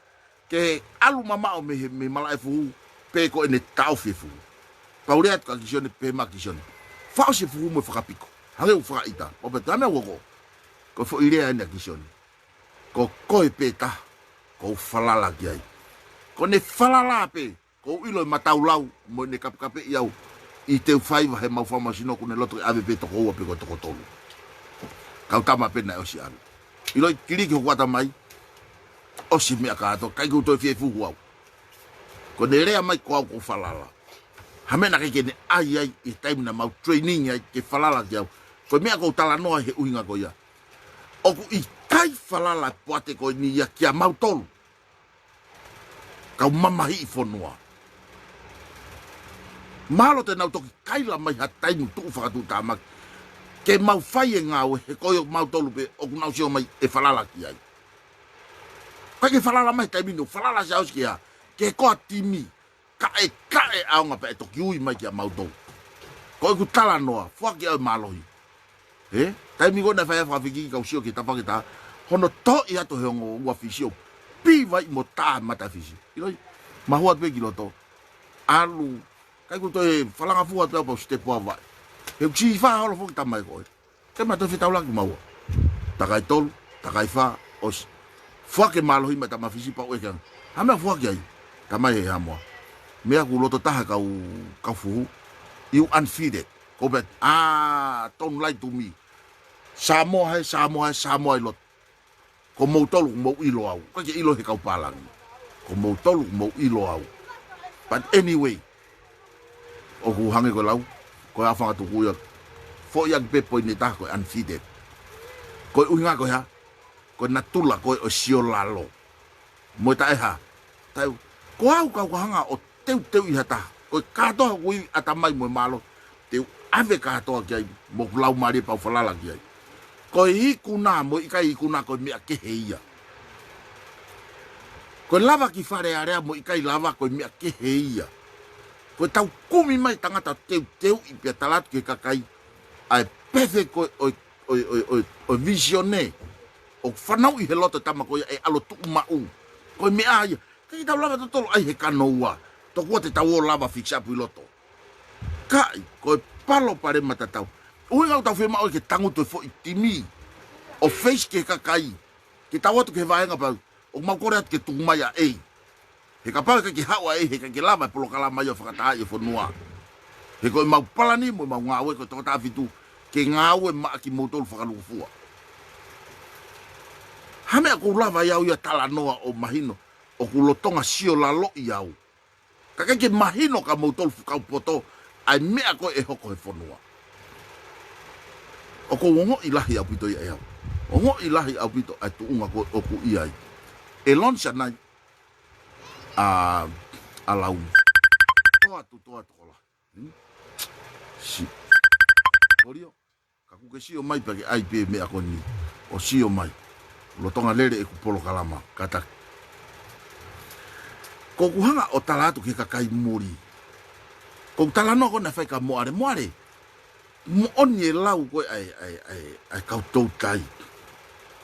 ke alu mama o me mala fu pe ko ne taufi fu pauliat ka ki Sione pe ma ki Sione fa o se fu mo fakapiko hange u fa ita o pe tame wo ko fo ilea ina ki Sione ko koe peta ko falala ki ai ko ne falala pe ko ilo mataulau mo ne kape iau i te faiva he mau fama sino ko ne loto ave pe to ko pe ko to tolu ka tama pe na o si alu ilo kiri ki ko mai o si me ka to kai ko to fie fu wa ko ne rea mai ko falala hamena ke ne ai i time na mau training ai ke falala ki au ko me ko tala no he uinga ko ia o ku i kai falala poate ko ni ia kia moutolu ka mamahi i fonua malo te nau toki kaila mai ha taimu tu whakatu tāmak ke mau whai e ngāwe he koio moutolu pe o kunau sio mai e falala ki ai kai ke falala mai taimino falala siaosi ki ha ke koa timi ka e aonga pe e toki ui mai kia moutolu ko ku tala noa whaki au malohi taimi ko na whai whawhiki kau sio ki tapakita hono to i ato he ongo ua fisio piva i mo tā mata fisi iloi mahua pe ki loto alu kai ku to e falanga fua pe po ste po vai he si fa holo fo tamai ko ke ma to fitau la ki maua takai tol takai fa os fua ke malo hi mata ma fisi pa o ke ha me fua ki ai tamai he amo me aku loto taha kau fu you unfeeded ko bet don't lie to me Samoa lot ko moutolu mo ilo au ko ke ilo he kau palang ko moutolu mo ilo au but anyway o ku hange ko lau ko a fanga tu ku fo ia pe po ni ta ko unfeeded ko uhinga ko ha ko na tula ko o sio lalo mo ta ha tai ko au ka hanga o teu i hata ko ka to wi atamai mo malo teu ave ka to ki mo lau mari pa falala ki ko i kuna mo i kai kuna ko mi ke heia ko lava ki Falealea mo i kai lava ko mi ke heia ko tau kumi mai tangata teu i pia talat ke kakai ai pefe ko o visione o fanau i heloto tamako e alo tu mau ko mi ai kai tau lava to ai he kanoa to ko te tau lava fixa pu loto kai ko palo pare matatau ui ngau tau fiema'u ke tangu to fo i timi o face ke kakai ke tau to ke vaenga pa o mau kore at ke tumaya ei he kapal ke hawa e he ke lava polo kala mai fakata e fonua he ko mau palani mo mau ngawe ko to ta fitu ke ngawe ma ki moutolu fakalufua hame ko lava yau ya talanoa o mahino o kulotonga sio lalo yau kaka ke mahino ka moutolu fukau poto ai mea ko e hoko he fonua o ko wongo ilahi au pito ia yau ongo ilahi au pito ai tuunga ko o ku iai e lonsa nai alau toa kola si orio kaku ke sio mai pake ai pe me akoni o sio mai lo tonga lere e ku polo kalama kata ko ku hanga o talatu ke kakai muri ko talano ko na fai ka moare mo oni lau ko ai kau tau tai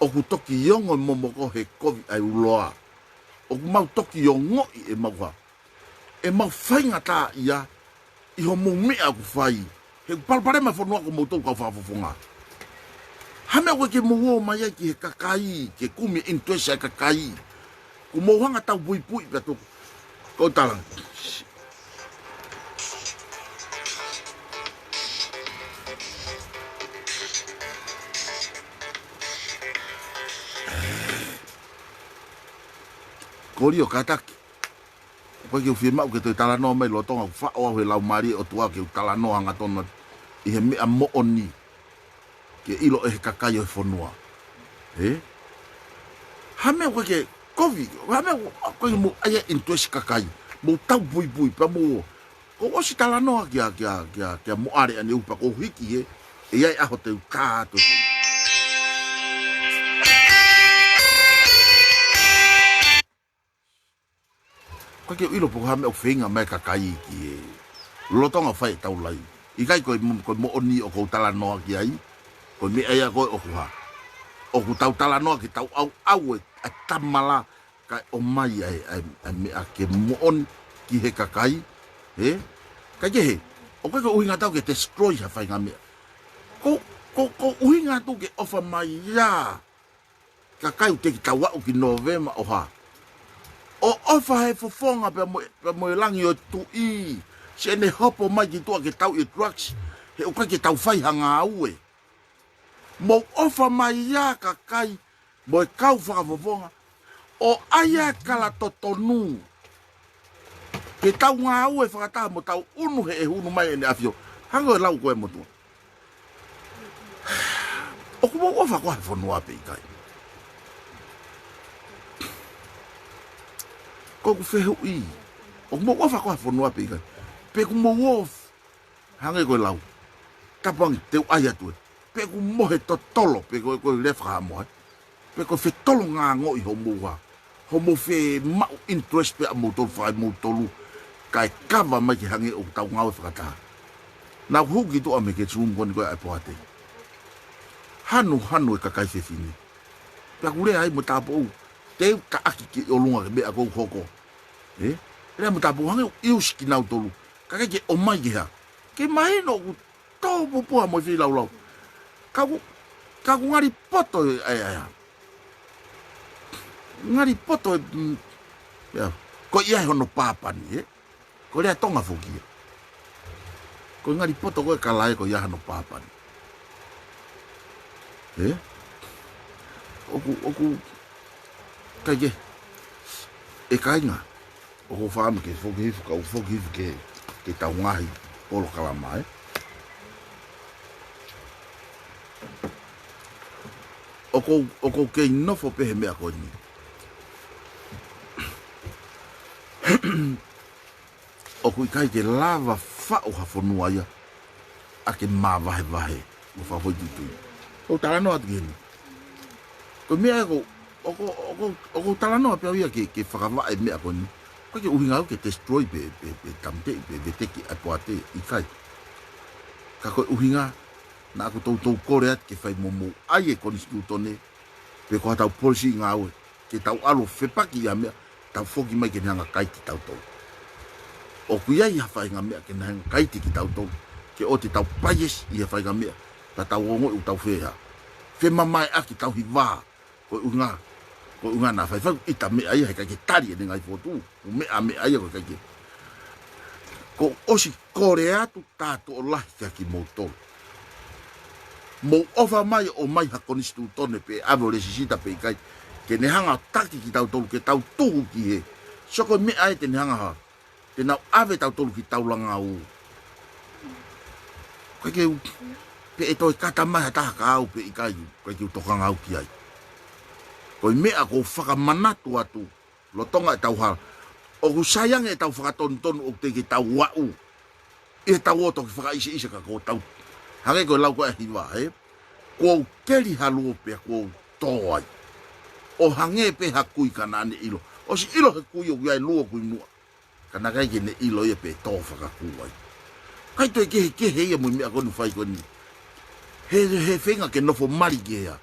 o ku toki yongo momoko he kovi ai uloa o mau toki o ngoi e mau whainga tā ia i ho mea ku whai he palpare mai whanua ko moutolu kau whafofonga hame koe ke muo mai ai ki he kakai ke kumi intuesa e kakai ku mouhanga tau pui pia toko ko talang Korio kataki. Koe ke fiema'u ke toi talanoa mai lo tonga whao au he lau mari o tua ke talanoa hanga tona i he mea mo'oni ke ilo e he kakai o he fonua. Hame koe ke kovi, hame koe ke mo aia intuesi kakai, mo tau bui pa mo ko osi talanoa kia mo are ane upa ko hiki e iai aho te utātu. Koe ke ilo poko hame o whenga mai kakai ki e lotonga whai tau lai. I kai koe mo oni o kou talanoa ki ai, koe me aia koe o kuha. O ku tau talanoa ki tau au e tamala kai o mai ai mea ke mo on ki he kakai. Kai ke he, o koe ke uhinga tau ke destroy ha whainga mea. Ko uhinga tau ke ofa mai ya. Kakai u te ki tau au ki Novema o ha. O ofa he fofonga pe mo langi o tu'i. Se ne hopo mai ki tua ke tau i drugs. He uka ke tau whai hanga aue. Mo ofa mai ya kakai. Mo e kau whakafofonga. O aia kala totonu. Ke tau ngā aue whakataha mo tau unu he e hunu mai ene afio. Hango e lau koe mo tua. O kumo ofa koe whanua pe i kai. Ko ku fehu i. O mo ofa ko fonua pe kai. Pe ku mo wof. Hange ko lau. Tapang te ai atu. Pe ku mo he totolo pe ko lefa mo. Pe ko fe tolo nga ngo i homo wa. Homo fe mau interest pe moutolu fa moutolu. Kai kava mai ki hange o tau ngau fakata. Na hu ki to ame ke tsum kon ko ai poate. Hanu e kakai fe fini. Pe ku le ai mo tapo. Te ka aki ki o lunga me ako hoko. Rea mo tapu hange ius ki nau tolu. Kaka ke o mai ki ha. Ke mai no ku tau pupua mo i Fielau. Kaku ngari poto ai. Ngari poto ko ia hono papani ko rea tonga fokia. Ko ngari poto ko kalai ko ia hono papani. Oku Kage e kainga o fam ke foki ke tau ngahi polo kalama oko ke nofo pehe mea ko ni. Oko ikai ke lava fa'u hafonua ia. Ake mā vahe. Mo fa foi tutu. O tala no atu geni. Ko mea oko tala no apia ia ke whakawai mea ko ni. Ko ke uhinga au ke destroy be tamte be teki apoate ikai. Ka ko uhinga na aku tau kore at ke whai momo ai e konstitutone pe ko tau polisi ngā ue ke tau alo whepaki ia mea tau foki mai ke nanga kaiti tau. O kuia ia whai ngā mea ke nanga kaiti ki tau. Ke o te tau paies ia whai ngā mea ta tau ongo u tau whea. Whemamai aki tau hiwa ko unga na whai whau ita mea ia heka ke tari e ngai fotu u mea ia ko kai ko osi kore atu tato o lahi ki moutolu. Mo ofa mai o mai ha konstitutone pe avo resisita pe kai ke ne hanga taki ki tau tolu ke tau tuhu ki he. Soko me ai te ne hanga ha. Te nau ave tau tolu ki tau langa u. Koe ke pe e toi kata mai hataha ka au pe ikai u. Koe ke u tokanga au ki ai. Koe mea ko whakamanatu atu. Lo tonga e tau hala. O ku sayang e tau whakatontonu o te ki tau wau. E tau oto ki whakaise ka ko tau. Hange ko lau ko e hiwa, ko keri haluo pe ko toai. O hange pe hakui kana ne ilo. O si ilo hakui o kia luo kui mua. Kana kai ke ne ilo ia pe tō whakakuai. Kai toi ke ia mui mea konu whai koni. He whenga ke nofo mari ke hea.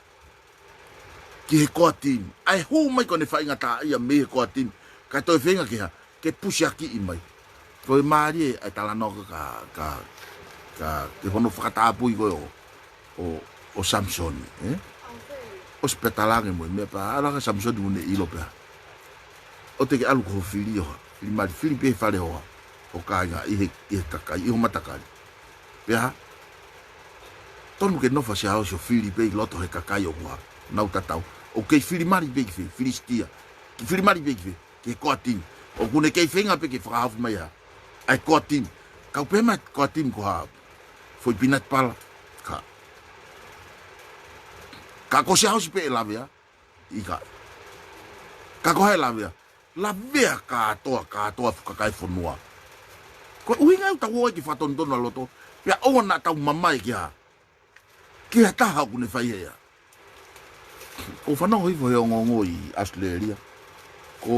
Ki he koa timi. Ai hou mai kone whainga tā ia me he koa timi. Kai toi whenga ke hea. Ke pusi aki i mai. Koe maari e ai talanoka ke hono whakatapui koe o Samsoni, O spetalange mo me pa ala ka Samsoni une ilo pe. O te ke alu ko fili o, fili mari fili pe fale o. O kainga i takai, i ho matakari. Pe ha? Tonu ke nofa se hao so fili pe loto he kakai o mua, nau tatau. O kei fili mari pe ki fili stia. Ki fili mari pe ki ke koatin. O kune kei whenga pe ke whakahafu mai ha. Ai koatin. Kau pe mai koatin ko ha. Foi pinat pala. Ka ko se hausi pe lavea. Ika. Ka ko hai lavea. Lavea ka toa whakakai whanua. Ko uhinga u tau oi ki whatontono loto. Pea oa na tau mamai ki ha. Ki ha taha kune whai hea. Ko whanau hifo he o ngongo i Australia. Ko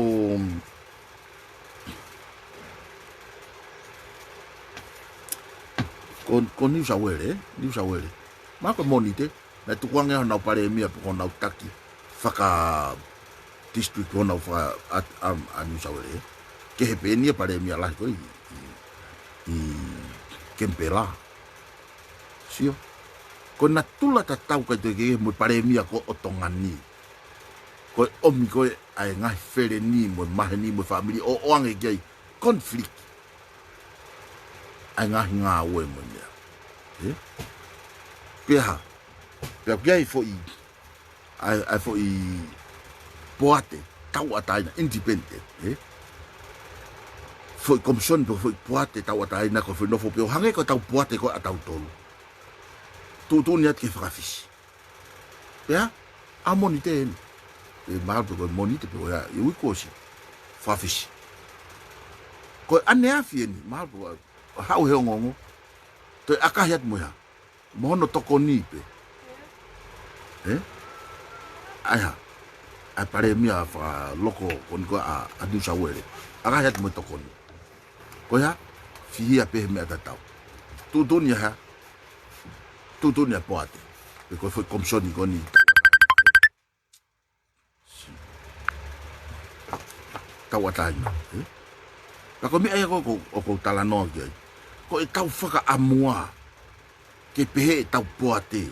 New South Wales, Mako monite, na tukuange ho nau pare mia po nau taki. Faka district ho nau fa a New South Wales. Ke he penia pare mia lahi ko i Kempela. Sio. Ko na tula ta tau ka te ke mo pare mia ko otongani. Ko omi ko ai ngai fere ni mo mahe ni mo family o ange gay conflict. Ai ngā ue mo mea. Pea kia fo i ai fo i poate tau ataina independent. Fo i komison fo i poate tau ataina ko fo nofo peo hange ko tau poate ko atau tolu. Tu niat ke whakawhisi. Pea a monite eni. E mahalpe ko monite peo ya i wikosi. Whawhisi. Ko ane afi eni mahalpe ko hau he ngongo to akahiat mo ya mono toko ni pe aya ai pare mia fa loko kon ko a New South Wales akahiat mo toko ni ko ya fia pe me atatau tu dunia poate pe ko foi komsoni koni tawatai Kako mi ai ko tala no ge. Ko e tau whaka amua. Ke pehe e tau poate.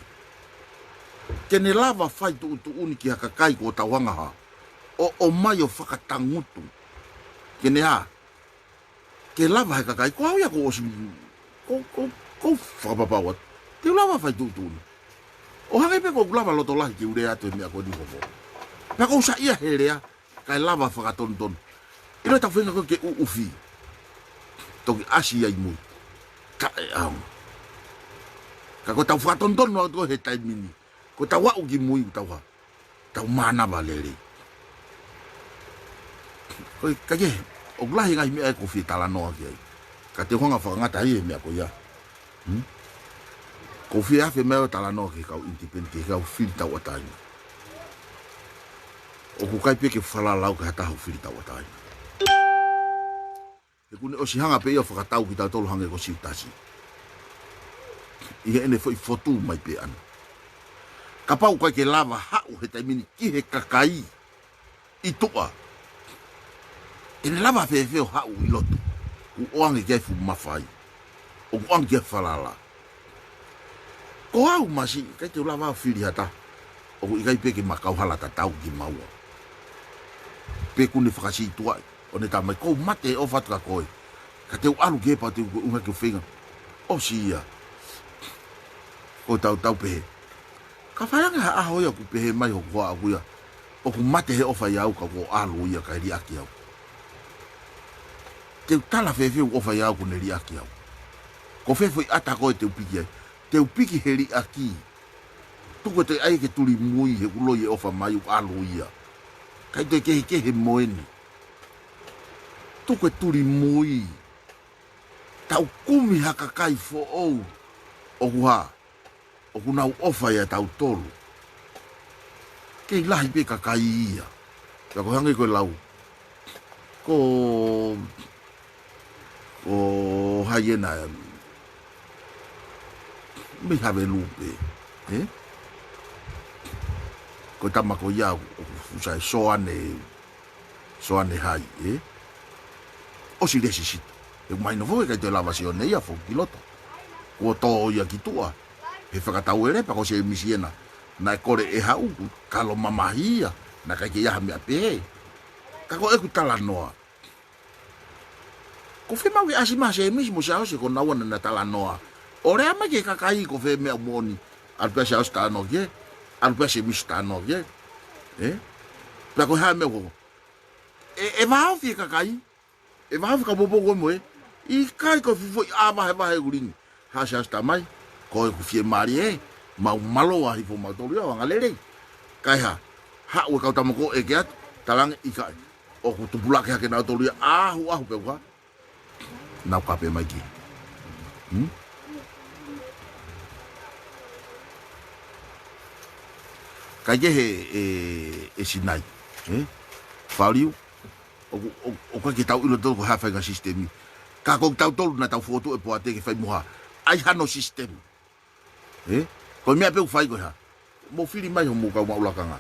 Ke ne lava whai tu uni ki haka kai ko tawanga ha. O mai o whakatangutu. Ke ne ha. Ke lava haka kai ko au ya ko osi. Ko whakapapawat. Ke lava whai tu uni. O hange pe ko lava loto lahi ki ure ato e mea ko ni homo. Pako usa ia herea. Kai lava whakatonton. Ino tau whenga ko ke uufi. Toki asi ai mui. Ka e au. Ka ko tau whatonton no ko he taimini. Ko tau wau ki mui tau ha. tau mana vale. Koi kage o glahi ngai me ko fi tala no ki. Ka te honga fa ngata hi me ko ya. Ko fi afe me tala no ki ka independent ka fi ta watai. O ku kai pe ke falalau ka ta fi ta watai. E kune o si hanga pe ia fakatau ki tau tolu hange ko si utasi. Ia ene foi fotu mai pe ana. Kapau kai ke lava hau he taimini ki he kakai. I toa. Ene lava feo hau i loto. U oange ke fu mafai. O oange ke falala. Ko hau masi, kai te lava Feliha'A. O i kai pe ke makau halata tau ki maua. Pe kune whakasi tuai. O ne tamai kou mate o fatu ka koe. Ka te alu ke pa te unga ke whenga. O si ia. O tau pehe. Ka whaianga ha aho ia ku pehe mai ho kua akuia. O ku mate he ofa iau ka ko alu ia ka eri aki au. Te tala whewheu ofa iau ku ne eri aki au. Ko whewhoi ata koe te upiki ai. Te upiki he eri aki. Tuko te ai ke turi mui he uloi e ofa mai u alu ia. Kai te kehe moeni. Tuko e turi mui. Tau kumi haka kai fo ou. O kuha. O kunau ofa ia tau tolu. Kei lahi pe kakai ia. Ka ko hange koe lau. Ko haiena. Me have lupe. Ko tamako iau. Usai soane hai. O si resi sit. E mai no foi kai te lava Sione ia fo kiloto. O to ia ki tua. He whakatau ere pa ko se misiena. Na kore e hau kalo mamahia. Na kai ke ia me ape. Ka ko e ku tala noa. Ko FE'UNGA ke asima se mismo Siaosi ko na wana na tala noa. Ore ama ke kakai ko fe me moni. Alpe Siaosi ta no ke. Alpe se mis ta no ke. Pa ko ha me ko. E va fi kakai. E vai ficar bobo como é. E cai que foi vai guring. Hasa sta mai. Ko ku fiema'u mau malo ai fo moutolu ya ngalere. Kai ha o ka tamako e ke talang i kai. O ku tubula ke na tolu ya ahu pe wa. Na kape mai ki. Kai he sinai. Faliu. O ka ke tau ilo tolu ko hawhainga sistemi. Ka kong tau tolu na tau fokotu'u e PAATI ke whai moha. Ai hano sistem. Ko mea peu whai koe ha. Mo whiri mai ho mukau maulakanga.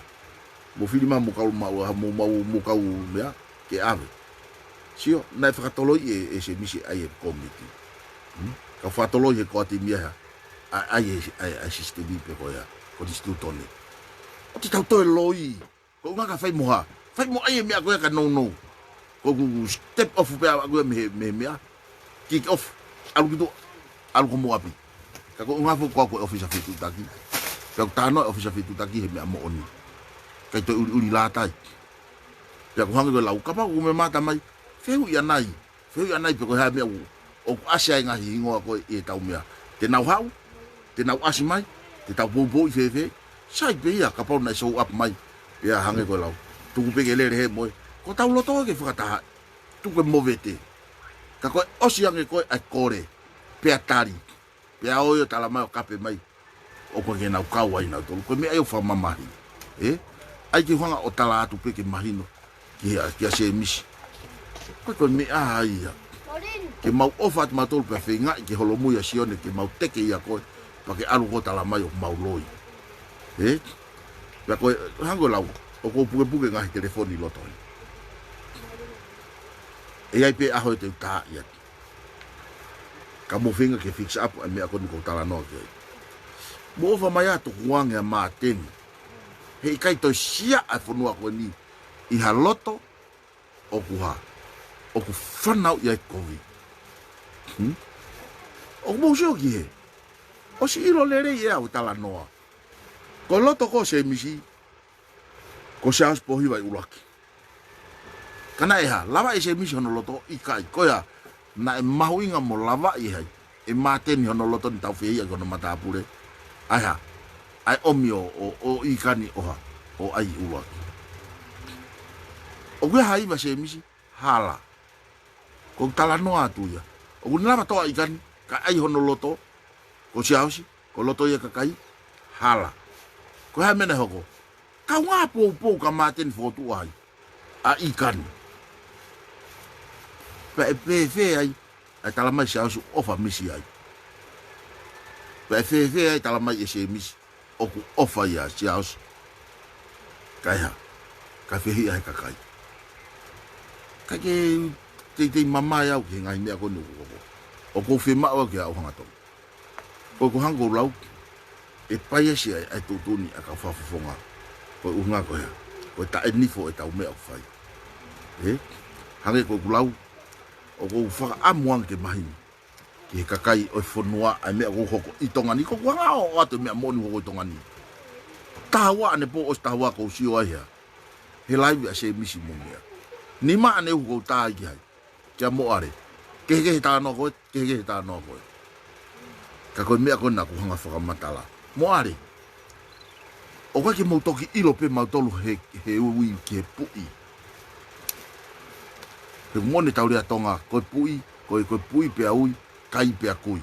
Mo whiri mai mukau mukau mea ke ave. Sio, nai whakatoloi e se misi ai e komiti. Ka whakatoloi he koati mea ha. Ai e sistemi pe koe ha. Ko di stutone. O ti tau toe loi. Ko unga ka whai moha. Whai mo ai e mea koe ka no. Ko step off pe agua me kick off algo mo api ka ko nga fo ko office fitu taki ka tano office fitu taki he me mo oni ka to uri latai ya ko hange lau ka pa ko me mata mai feu ya nai pe ko ha me o asia nga hingo ko e tau me te nau hau te nau asimai te tau bobo i fe sai be ya ka pa na show up mai ya hange ko lau tu pe ke le he mo ko tau loto ke whakataha. Tu koe movete. Ka koe osiange koe ai kore. Pea tari. Pea oio tala mai o kape mai. O koe ke nau kau ai nau tolu. Koe me ai o whamamahi. Ai ki hanga o tala atu pe ke mahino. Ki a se misi. Koe me aha ia. Ke mau ofa atu matolu pea FE'UNGA ki HOLOMUI a Sione ke mau teke ia koe. Pa ke alu ko tala mai o mau loi. Pea koe hango lau. O ko puke ngahi telefoni lotoi. E ai pe aho te ta ia. Ka mo FE'UNGA ke fix up a me ako ni ko tala no ke. Mo fa mai atu kuange a maten. He kai to sia a fonua ko ni. I haloto o kuha. O ku fanau ia kovi. O mo sio ki he. O si ilo lere ia o tala noa. Ko loto ko se misi. Ko Siaosi Pohiva i ulaki. Kana eha, lava e se misi hono loto i kai. Koia, na e mahu'inga mo lava i hai. E mateni hono loto ni taufau ia kono matapure. Aiha, ai omi o i kani oha. o ai ua. O kua haiva se misi hala. Ko tala noa tuia. O kuna lama toa ikan ka ai hono loto. Ko siaosi, ko loto ia kakai hala. Ko ha mena hoko. Ka ngā pou ka maten fokotu'u ai. A ikan. Pe ai. Ai tala mai siaosi ofa misi ai. Pe ai tala mai e se misi. Oku ofa ia siaosi. Kaiha. Ka fehi ai kakai. Kake te mamai au ke ngai mea konu koko. O ko fiema'u ke au hanga tonga. Ko hango lau. E pai asi ai tutuni a ka whafufonga. Ko unga ko hea. Ko ta e nifo e tau mea whai. Hange ko kulau. O ko whakaamuang ke mahini. Ke kakai o fonua ai mea ko hoko i tongani. Ko wanga o ato mea moni hoko i tongani. Tahawa ane po o tahawa ko sio ai hea. He laivi a se misi mo mea. Ni maa ane uko taa iki hai. Kia mo are. Kehe tā no koe. Kehe tā no koe. Ka koe mea koe na ku hanga whakamatala. Mo are. O kai ke moutoki ilo pe moutolu he ui ke pui. He mone tau rea tonga. Koe pui. Koe pui pe a ui. Kai pe a kui.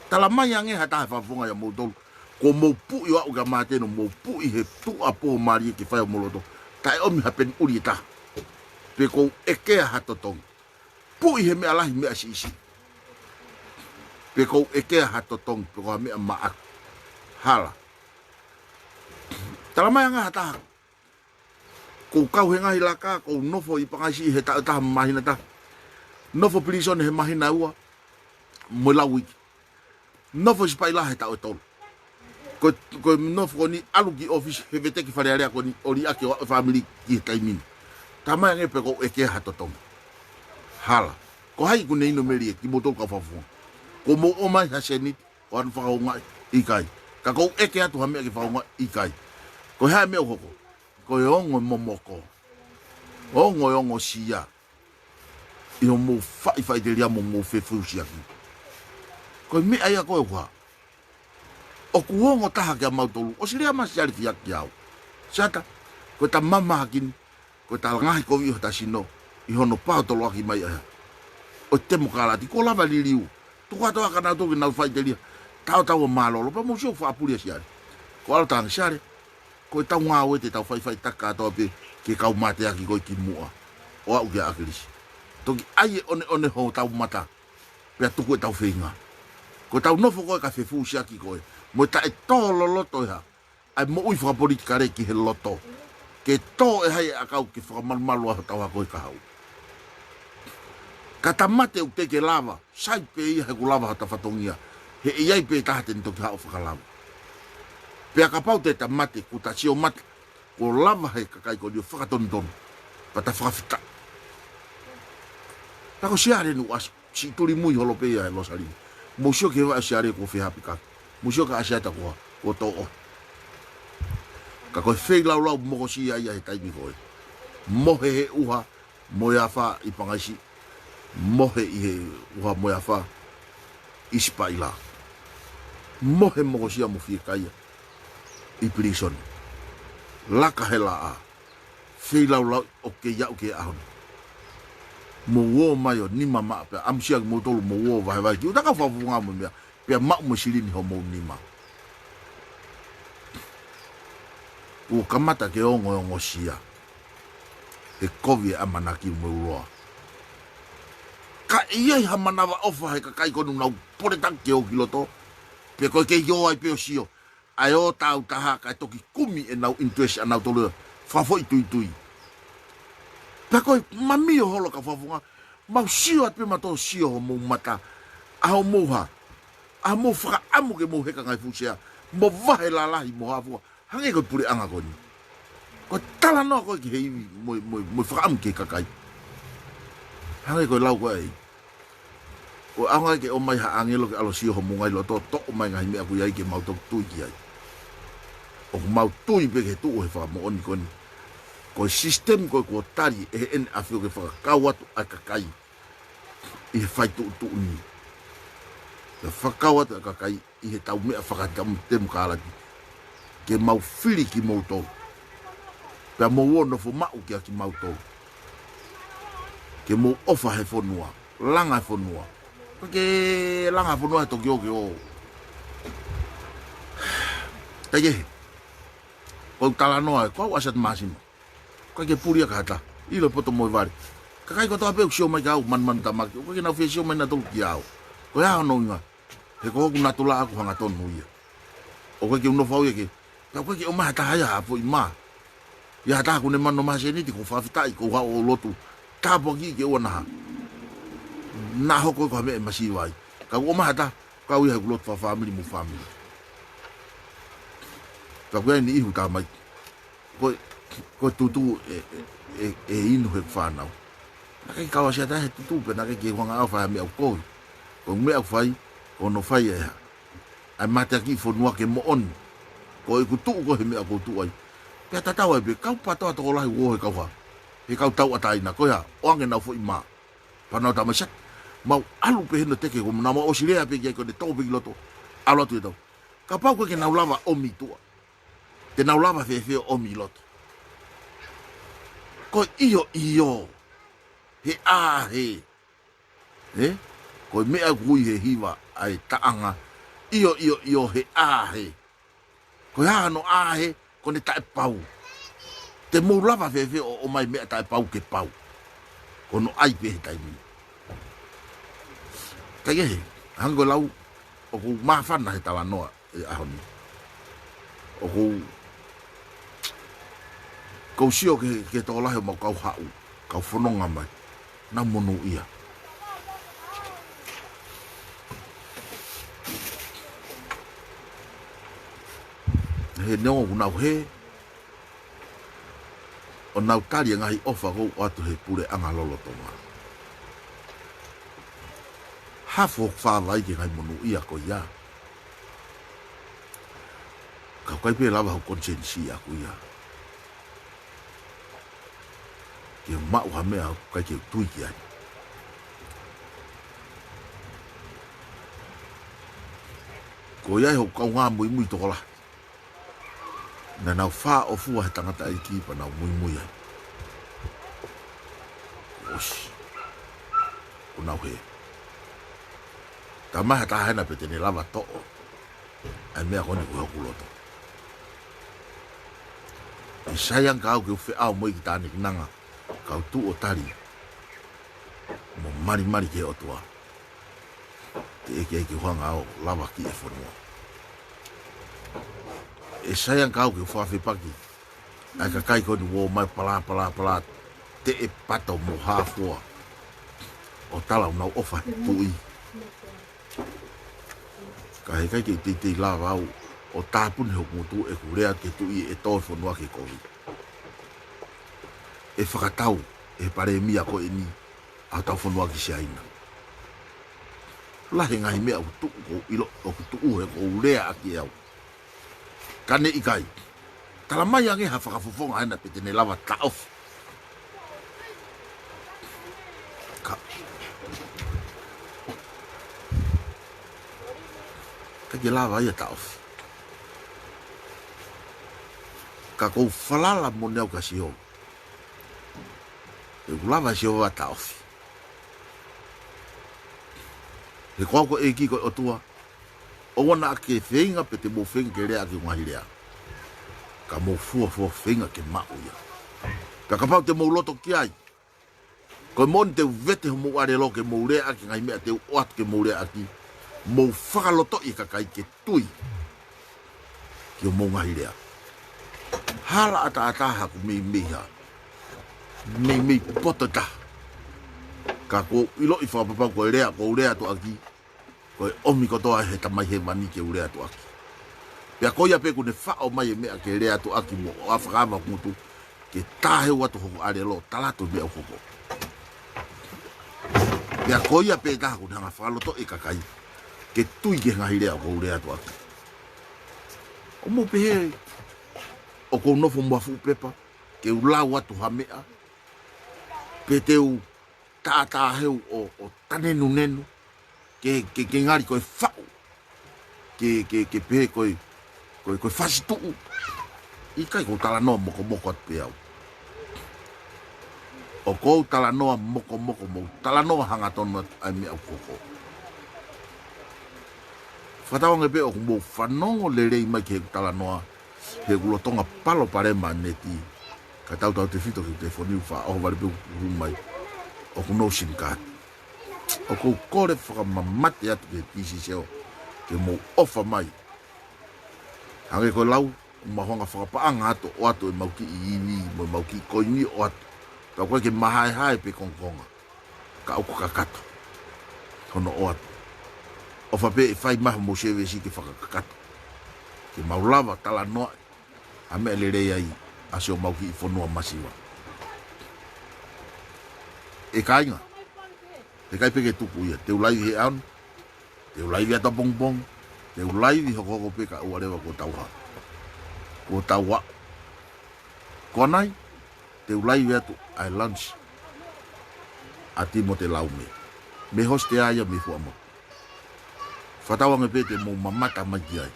Tala mai ange hata he whafonga ya moutolu. Ko mou pui wa uka mateno. Mou pui he tua po marie ke whai o moloto. Tai omi hapen uri ta. Pe ko ekea hatotong. Pui he mea lahi mea si isi. Pe ko ekea hatotong. Pe ko mea maak. Hala. Tala mai anga hata. Ko kau he ngahi laka. Ko nofo i pangasi he ta mahina ta. Nofo prison he mahina ua. Mo lau wiki. Nofo sipaila he ta o tolu. Ko nofo ni aluki office he veteki Falealea ko ni ori ake wa family ki taimini. Tama nge pe ko eke hatotong. Hala. Ko hai ku nei no meri ki moutolu ka fafu. Ko mo o mai ha senit ko an whakaunga ikai. Ka ko eke atu ha mea ki whakaunga ikai. Ko hai mea hoko. Ko e ongo momoko. Ongo sia. I o mo fai te ria mo fefu siaki. Ko me ai a koe kua. O kuongo taha kia moutolu. O sirea masiari fiaki au. Siata. Ko ta mama hakini. Ko ta ngahi ko vi ta sino I hono pau tolo aki mai aha. O te mo kala ti ko lava liliu. Tu ka to kana to na fai te lia. Tau tau malo pa mo sio fa pulia siare. Ko ala tang siare. Ko ta nga o te tau fai taka to pe ke kau mate aki ko ki mua. O au ke akilis. To ai one ho tau mata. Pe tu ko tau feinga. Ko tau no fo ko ka fefu siaki ko. Mo ta e tolo loto ha. Ai mo ui fa politika re ki he loto. Ke to e hai akau ki whakamalmalu a tau hako I ka hau. Ka tamate u te ke lava, sai pe ia he ku lava hata whatongia, he iai pe tahate ni toki hao whakalao. Pe a ka pau te tamate, ku ta sio mate, ko lava he kakai ko dio whakatondonu, pa ta whakawhita. Tako siare nu as, si turi mui holo pe ia he losari. Musio ke wa siare ko whihapi kaki, musio ka Asiata ko to o. Ka koe Fielau lau moko si ia he taimi koe. Mohe he uha, moeafa I pangaisi. Mohe I he uha moeafa I sipaila. Mohe moko si mo fie kaia. I prison. Laka he laa. Fielau lau o ke iau ke ahon. Mo wo mai o nima maa pia. Amsia moutolu mo wo vai vai. Ki utaka whafunga mo mea. Pia maa mo silini ho mo nima. O kamata ke ongo sia. E kovi a manaki mo uroa. Ka ia ha manawa ofa he kakai konu nau pore tanke o kiloto. Pe koe ke yo ai pe o sio. Ai o tau taha kai toki kumi e nau interest anau tolu. Fafo tui. Pe koe mami o holo ka fafunga. Mau sio at pe mato sio ho mo mata. Aho moha. Aho mo whaka amu ke mo heka ngai fusia. Mo vahe lalahi mo hafua. Hange ko puri anga koni. Ko tala no ko ki hei mo whakaam ke kakai. Hange ko lau ko ai. O anga ke o mai ha angelo ke alo sio ho mungai lo to o mai ngai me aku iai ke mau tok tui ki ai. O mau tui pe ke tu o he whakamo oni koni. Ko sistem ko tari e en afio ke whakakau atu a kakai. I he whai tu ni. Ke whakakau atu a kakai I he tau mea whakatam temu ka alati. Ke mau whiri ki moutolu. Pea mo wono fo mau ki aki mautolu. Ke mo ofa he fonua. Langa he fonua. Ke langa he fonua he toki oke o. Tege. Kau tala noa, kau asat masima. Kau ke puria kata. Ilo poto mo vare. Kakai ko toa peu sio mai kau man tamaki. Kau ke nau fie sio mai na tolu ki au. Ko ya no inga. He ko hoku natula aku hanga tonu ia. O koe ke unofau ia ke. Kau koe ke o maha tahaya apo i maa. Ia hata aku ne mano maha seniti ko whawhitai ko hao o lotu. Tāpo ki ke ua naha. Nā hoko ko hame e masiwai. Kau o maha ta. Kau ia ku lotu wha family mu family. Kau koe ni ihu tā mai. Koe tutu e inu he whanau. Nakai kawa siata he tutu pe nakai ke huanga au whae me au kohi. Ko me au whai. Ko no whai e ha. Ai mate aki whanua ke mo on. Ko e kutu ko he me au kutu ai. Pea tatau e pe kau patoa toko lahi uohe kau ha. He kau tau ataina koe ha. Oange nau fo i maa. Panau ta masak. Mau alu pe hena teke ko nama o sirea pe kia ko de tau pe loto. Alo atu e tau. Ka pau koe ke nau lava omi tua. Te nau lava feo omi loto. Ko iyo. He he. Ko mea kui he hiwa ai taanga. Iyo he he. Ko hano he. Ko ne tae pau. Te mou lava feo o mai mea tae pau ke pau. Ko no ai pe he taimi. Kai he. Hango lau. O ku mawhana he tawa noa. E ahoni. O ku. Kau sio ke tō lahe mau kau hau. Kau whanonga mai. Nā mono ia. He neo unau he. O nau tari ngahi ofa kou atu he pure anga lolo tonga. Hafo whālai ke ngai mono ia ko ia. Kau kai pe lava hau konsensi aku ia. Ke mau ha mea kai ke tui ki ai. Ko iai ho kau ngā mui toko la. Na nau wha o fua he tangata i kipa nau mui ai. Oshi. O nau he. Ta maha ta hena pe tene lava to'o. Ai mea kone ku hoku loto. I sayang kau ke FE'UNGA moi ki tāne ki nanga. Kau tu o tari. Mo mari ke o tua. Te eke huanga o lava ki e whanua. E sayang kau ke whawhi paki. Ai ka kai koni wo mai pala. Te e pato mo hāfua. O tala unau ofa pui. Ka he kai ke te lava au. O tāpun he Ngutu e kurea ke tui e tō whanua ke kovi. E whakatau e pare mia ko e ni a tau whanua ki siaina. Lahe ngahi mea kutu ko ilo o kutu he ko urea aki au. Kane ikai. Tala mai ange ha whakafofonga hena pe tene lava ta off. Ka ke lava ia ta off. Ka kou falala mo neo ka Sihova. E kulava Sihova ta ofi. He kua ko e ki ko o tua. O wana ake FE'UNGA pe te mo whenga ke rea ki ngahi rea. Ka mo fua whenga ke mahu'inga. Ka kapau te mo loto ki ai. Ko mon te vete ho mo are lo ke mo rea ki ngahi mea te oat ke mo rea ki. Mo whakaloto i kakai ke tui. Ki o mo ngahi rea. Hala ata haku miha. Me potata. Ka ko ilo i whapapau ko rea tu aki. Ko omi kotoa he tamai he mani ke urea tu aki. Pea koia pe kune whao mai e mea ke rea tu aki mo o awhakama Ngutu. Ke tahe watu hoko are lo talato mea hoko. Pea koia pe taha kune hanga whaloto e kakai. Ke tui ke ngahi rea ko urea tu aki. O mo pehe. O kou nofo mwafu pepa. Ke ulau atu hamea. Pe teu tāheu o tanenu nenu. Ke ngari koe whau. Ke pehe koe whasitu'u. I kai kou tala noa moko atu pe au. O kou talanoa moko mo talanoa hanga tonu ai me au koko. Whatawanga pe o mo whanongo le rei mai ke talanoa he gulotonga palo parema neti ka tau te fito ki te whoniu wha o wale pe mai o kuno sinkat. O kou kore whakamamate atu ke pisi seo ke mo ofa mai. Hange koe lau mahonga whakapaanga ato o ato e mauki i iwi mo mauki koini o ato. Ka koe ke mahai hai pe kongkonga. Ka auko kakato. Hono o ato. O whape e whai maha mo sewe si ke whakakato. Ke maulava tala noa. A mea le rei ai. Asio mauki i whanua masiwa. E kainga. Te kai peke tuku ia. Te ulai he aun. Te ulai ata bongbong. Te ulai hoko peka uarewa ko tauha. Ko tauha. Ko nai. Te ulai atu ai lunch. A timo te laume. Me hoste aia me fuamo. Whatawanga pe te mo mamata magi ai.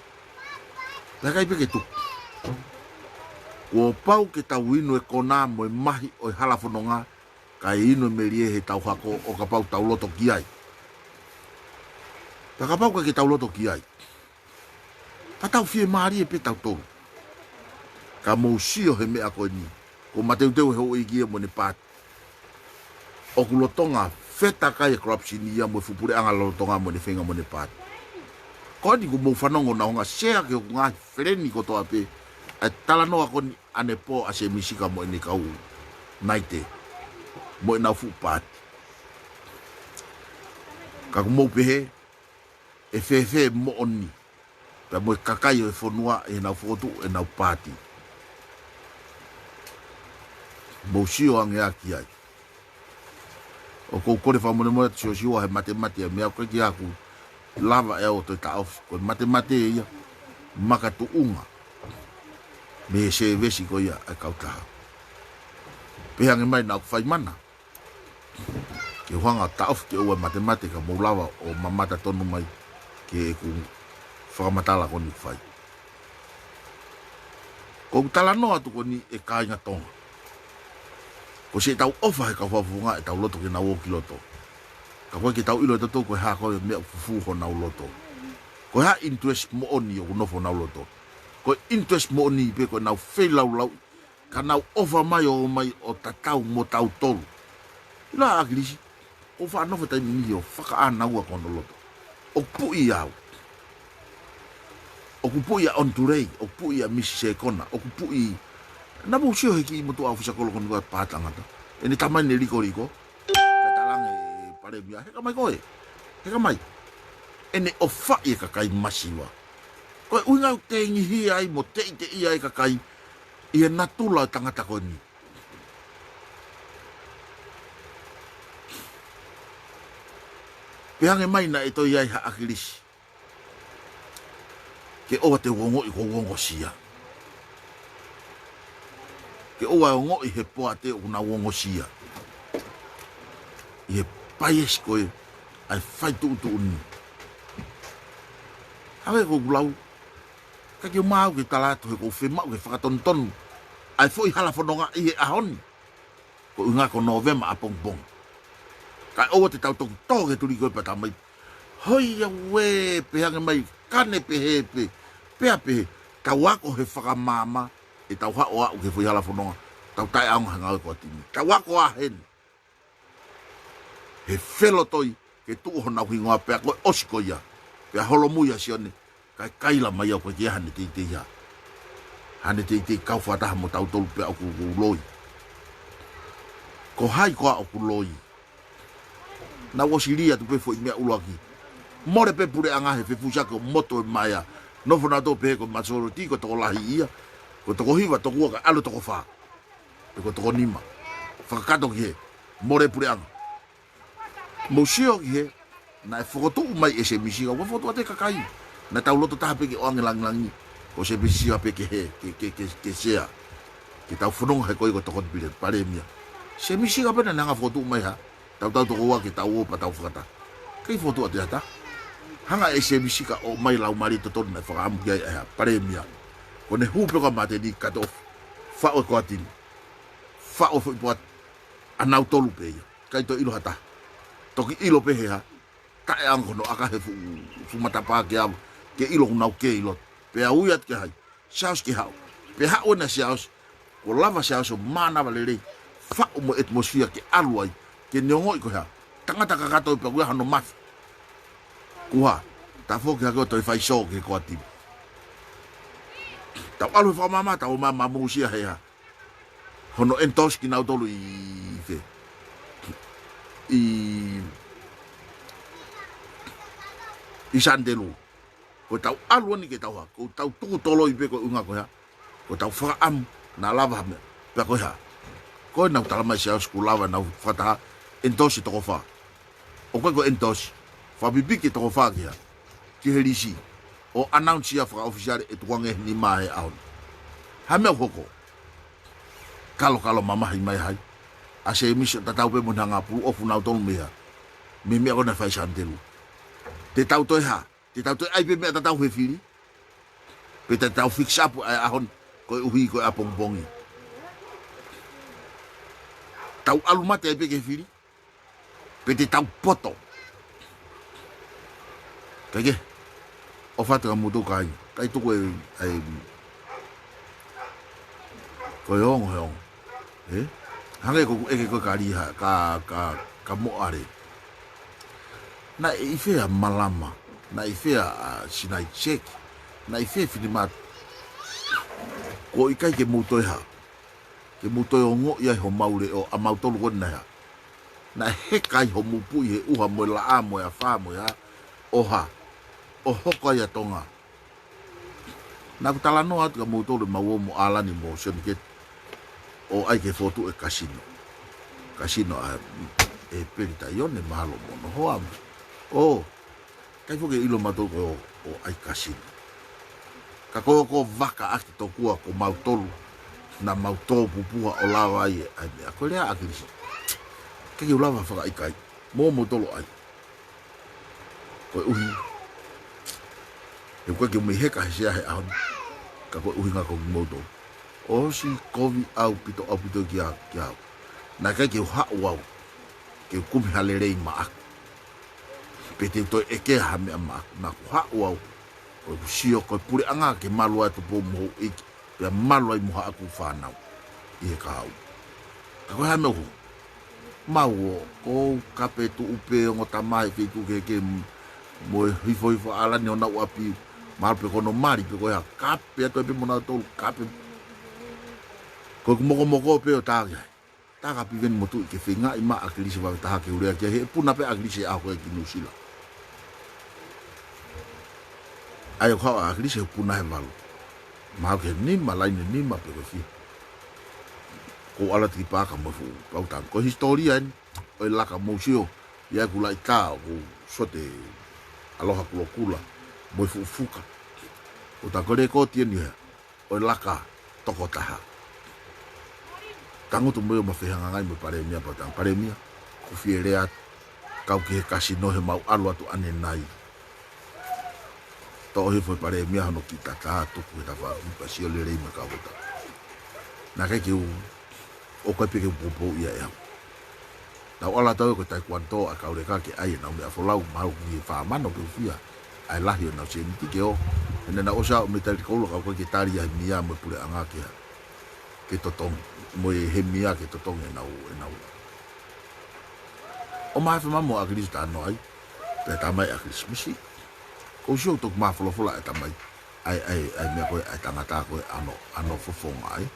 Te kai peke tuku. Ko pau ke tau inu e kona mo e mahi o e halafononga. Ka inu me rie he tau hako o ka pau tau loto ki ai. Ta ka pau ka ke tau loto ki ai. Ta tau fiema'u e pe tau tolu. Ka mousio he mea koe ni. Ko mateuteu he o ikia mo ne PAATI. O kulotonga feta kai e corruption ia mo fupure anga lotonga mo ne whenga mo ne PAATI. Ko ni ko mo whanongo na honga sea ke o ngā whereni ko toa pe. E tala noa ko ni ane po a se misika mo ene kau naite. Mo e nau fu PAATI. Ka kumou pehe e fefe mo oni. Ka mo e kakai o e whanua e nau fokotu'u e nau PAATI. Mousio ange aki ai. O kou kore whamone moe siwa he mate mea koe ki aku lava e o te taof. Koe mate ia makatu'unga. Me se vesi ko ia e kautaha. Pehange mai na whai mana. Ke huanga taof ke ua mate ka moulawa o mamata tonu mai ke ku whakamatala ko ni whai. Kou tala noa tu ko ni e kāinga tonga. Ko se tau ofa he ka whafunga e tau loto ke nau o ki loto. Ka koe ke tau ilo e tato koe haa koe mea fufu ho nau loto. Koe haa interest mo oni o kunofo nau loto. Koe interest mo oni pe koe nau Fielau lau. Ka nau ofa mai o tatau mo tau tolu. Ila akilisi. O wha anofo taimi ni o whaka anaua kono loto. O pui au. O kupui a onturei. O pui a misi se kona. O kupui na mo sio heki i motu afisa kolo kono ka patangata. E ni tamai ne riko. Ka talang e pare bia. Heka mai koe. Heka mai. E ne o wha i kakai masiwa. Koe uinga u te ingi ai mo te i ai kakai. I e natula tangata koe ni. Pehange mai na e toi ai ha akilisi. Ke oa te wongo i ko wongo sia. Ke oa o ngoi he poa te o na wongo sia. I he paies koe ai whai tu'u ni. Hawe ko gulau. Ka ke mau ke talato he ko FE'UNGA ke whakatontonu. Ai fo i hala whanonga i he ahoni. Ko unga ko November a pong. Ka oa te tau toku toge turi koe pata mai. Hoi a we pehange mai kane pehe pe. Pea pehe. Tau ako he whakamama. E tau hao au ke fui hala whanonga. Tau tai aunga hanga ko timi. Tau ako a hen. He whelo toi. Ke tuo hona huingoa pea koe osiko ia. Pea HOLOMUI a Sione. Kai kaila mai au koe kia hane te ia. Hane te kau whataha mo tau tolu pea au kuloi. Ko hai koa au kuloi. Na wosiria tu pe fo mea ulaki. More pe pure anga he fefusako moto e maia. No fona to pe ko masoro ti ko to lahi ia. Ko to hiva to ka alo to fa. Ko to nima. Fakaako ki. More pure anga. Mousio ki na fokotu'u mai e se misiga wa foto te kakai. Na tau loto ta pe ki o angelangi. Ko se misiga pe ke he ke sea. Ki tau fonong he ko to ko pile pare mia. Se misiga pe na nga fokotu'u mai ha. Tau to wa ki tau pa tau fakata. Kai foto ate ata. Hanga e se misika o mai lau mari to na whakaamu ki ai pare mia. Ko ne hupe ka mate ni kato. Fa o ko atin. Fa o fo anau tolu pe kai to ilo hata toki ilo pe ha ka e ang no aka he fu matapa ke ilo nau ke ilo pe auiat ke hai Siaosi ke hau pe ha ona Siaosi ko lava Siaosi mana valere fa mo atmosphere ke aluai ke nyongo ko ha tangata kakato pe ku hano maf kuha ta fo ke ko to fai show ke ko ati ta alu fa mama ta mama musia he ha hono entos ki nau tolu i sandelu ko tau alu ni ke tau ha ko tau tu tolo i pe ko unga ko ha ko tau fa am na lava me pe ko ha ko na tala mai Siaosi ku lava na fata entos to fa o ko entos fa bibi ke to fa ki ha ki helisi o announce ya fa official e tuange ni mai out ha me hoko kalo mama hi mai hai ase mi ta tau pe mo nga pu ofu na tol me me ko na fa sandelu te tau to ha te tau to ai pe me ta tau he fili pe te tau fix up a hon ko uhi ko a pongbongi tau alumate ai pe ke fili pe te tau poto kage o fata mo do kai to ko ai ko yong hange ko eke ko kari ha ka mo are na ife a malama na ife a sinai check na ife finima ko ikai ke moutoi ha ke moutoi ngo ia ho maule o a moutolu ko na he kai ho mupu he uha mo la amo ya fa mo ya oha o hoko ya tonga na kutala no atu ka moutolu mawo mo ala ni mo ke o ai ke foto e casino a e perita ione malo mono hoam o kai foke ilo mato o ai casino ka ko vaka akti to kua ko moutolu na moutolu pupua o lava ai a ko lea akirisi ke ki lava faka ai kai mo moutolu ai ko uhi e ko ke me heka sia he ahon ka ko uhi nga ko moutolu o si kovi au pito kia na kai ke ha wow ke kumi halerei ma pete to eke ha me ma na ha wow ko sio ko pure anga ke malua to po mo ik pe malua mo ha ku fa na e ka ko ha me ho mau ko kape tu upe ngo tamai ke ku ke mo hifo ala ni ona wapi mal pe kono mari pe ko ya kape to pe mo na to kape ko moko pe o taga taga piven motu ke finga ima akilisi ba taha ke urea ke he puna pe akilisi a ko ki nusila ayo ko akilisi puna he malu ma ke ni malai ni ma pe ko fi ko ala ti pa ka mo fu ko tan ko historia o la ka museo ya kula ka ko sote aloha kula mo fu fuka o ta ko ko tieni o la ka toko taha tango tu mo mafehanga ngai mo pare mia patang pare mia ku Fielau kau ke kasino he mau alu atu ane nai to he foi pare mia no kita ta tu ku ta va pa Sione le me ka bota na ke o ko pe ke popo ia ya ta ola ta ko ta kwanto a ka le ka ke ai na me Falealea mau ki fa mano ke fia ai la hio na se ni ke o na osa me ta ko lo ka ke taria mia mo pure anga ke totong mo he mia ke totong e nau o mai fa mamo agris ta noi pe ta mai agris misi ko sho tok ma fola ta mai ai me ko ai tangata ko ano fofonga ai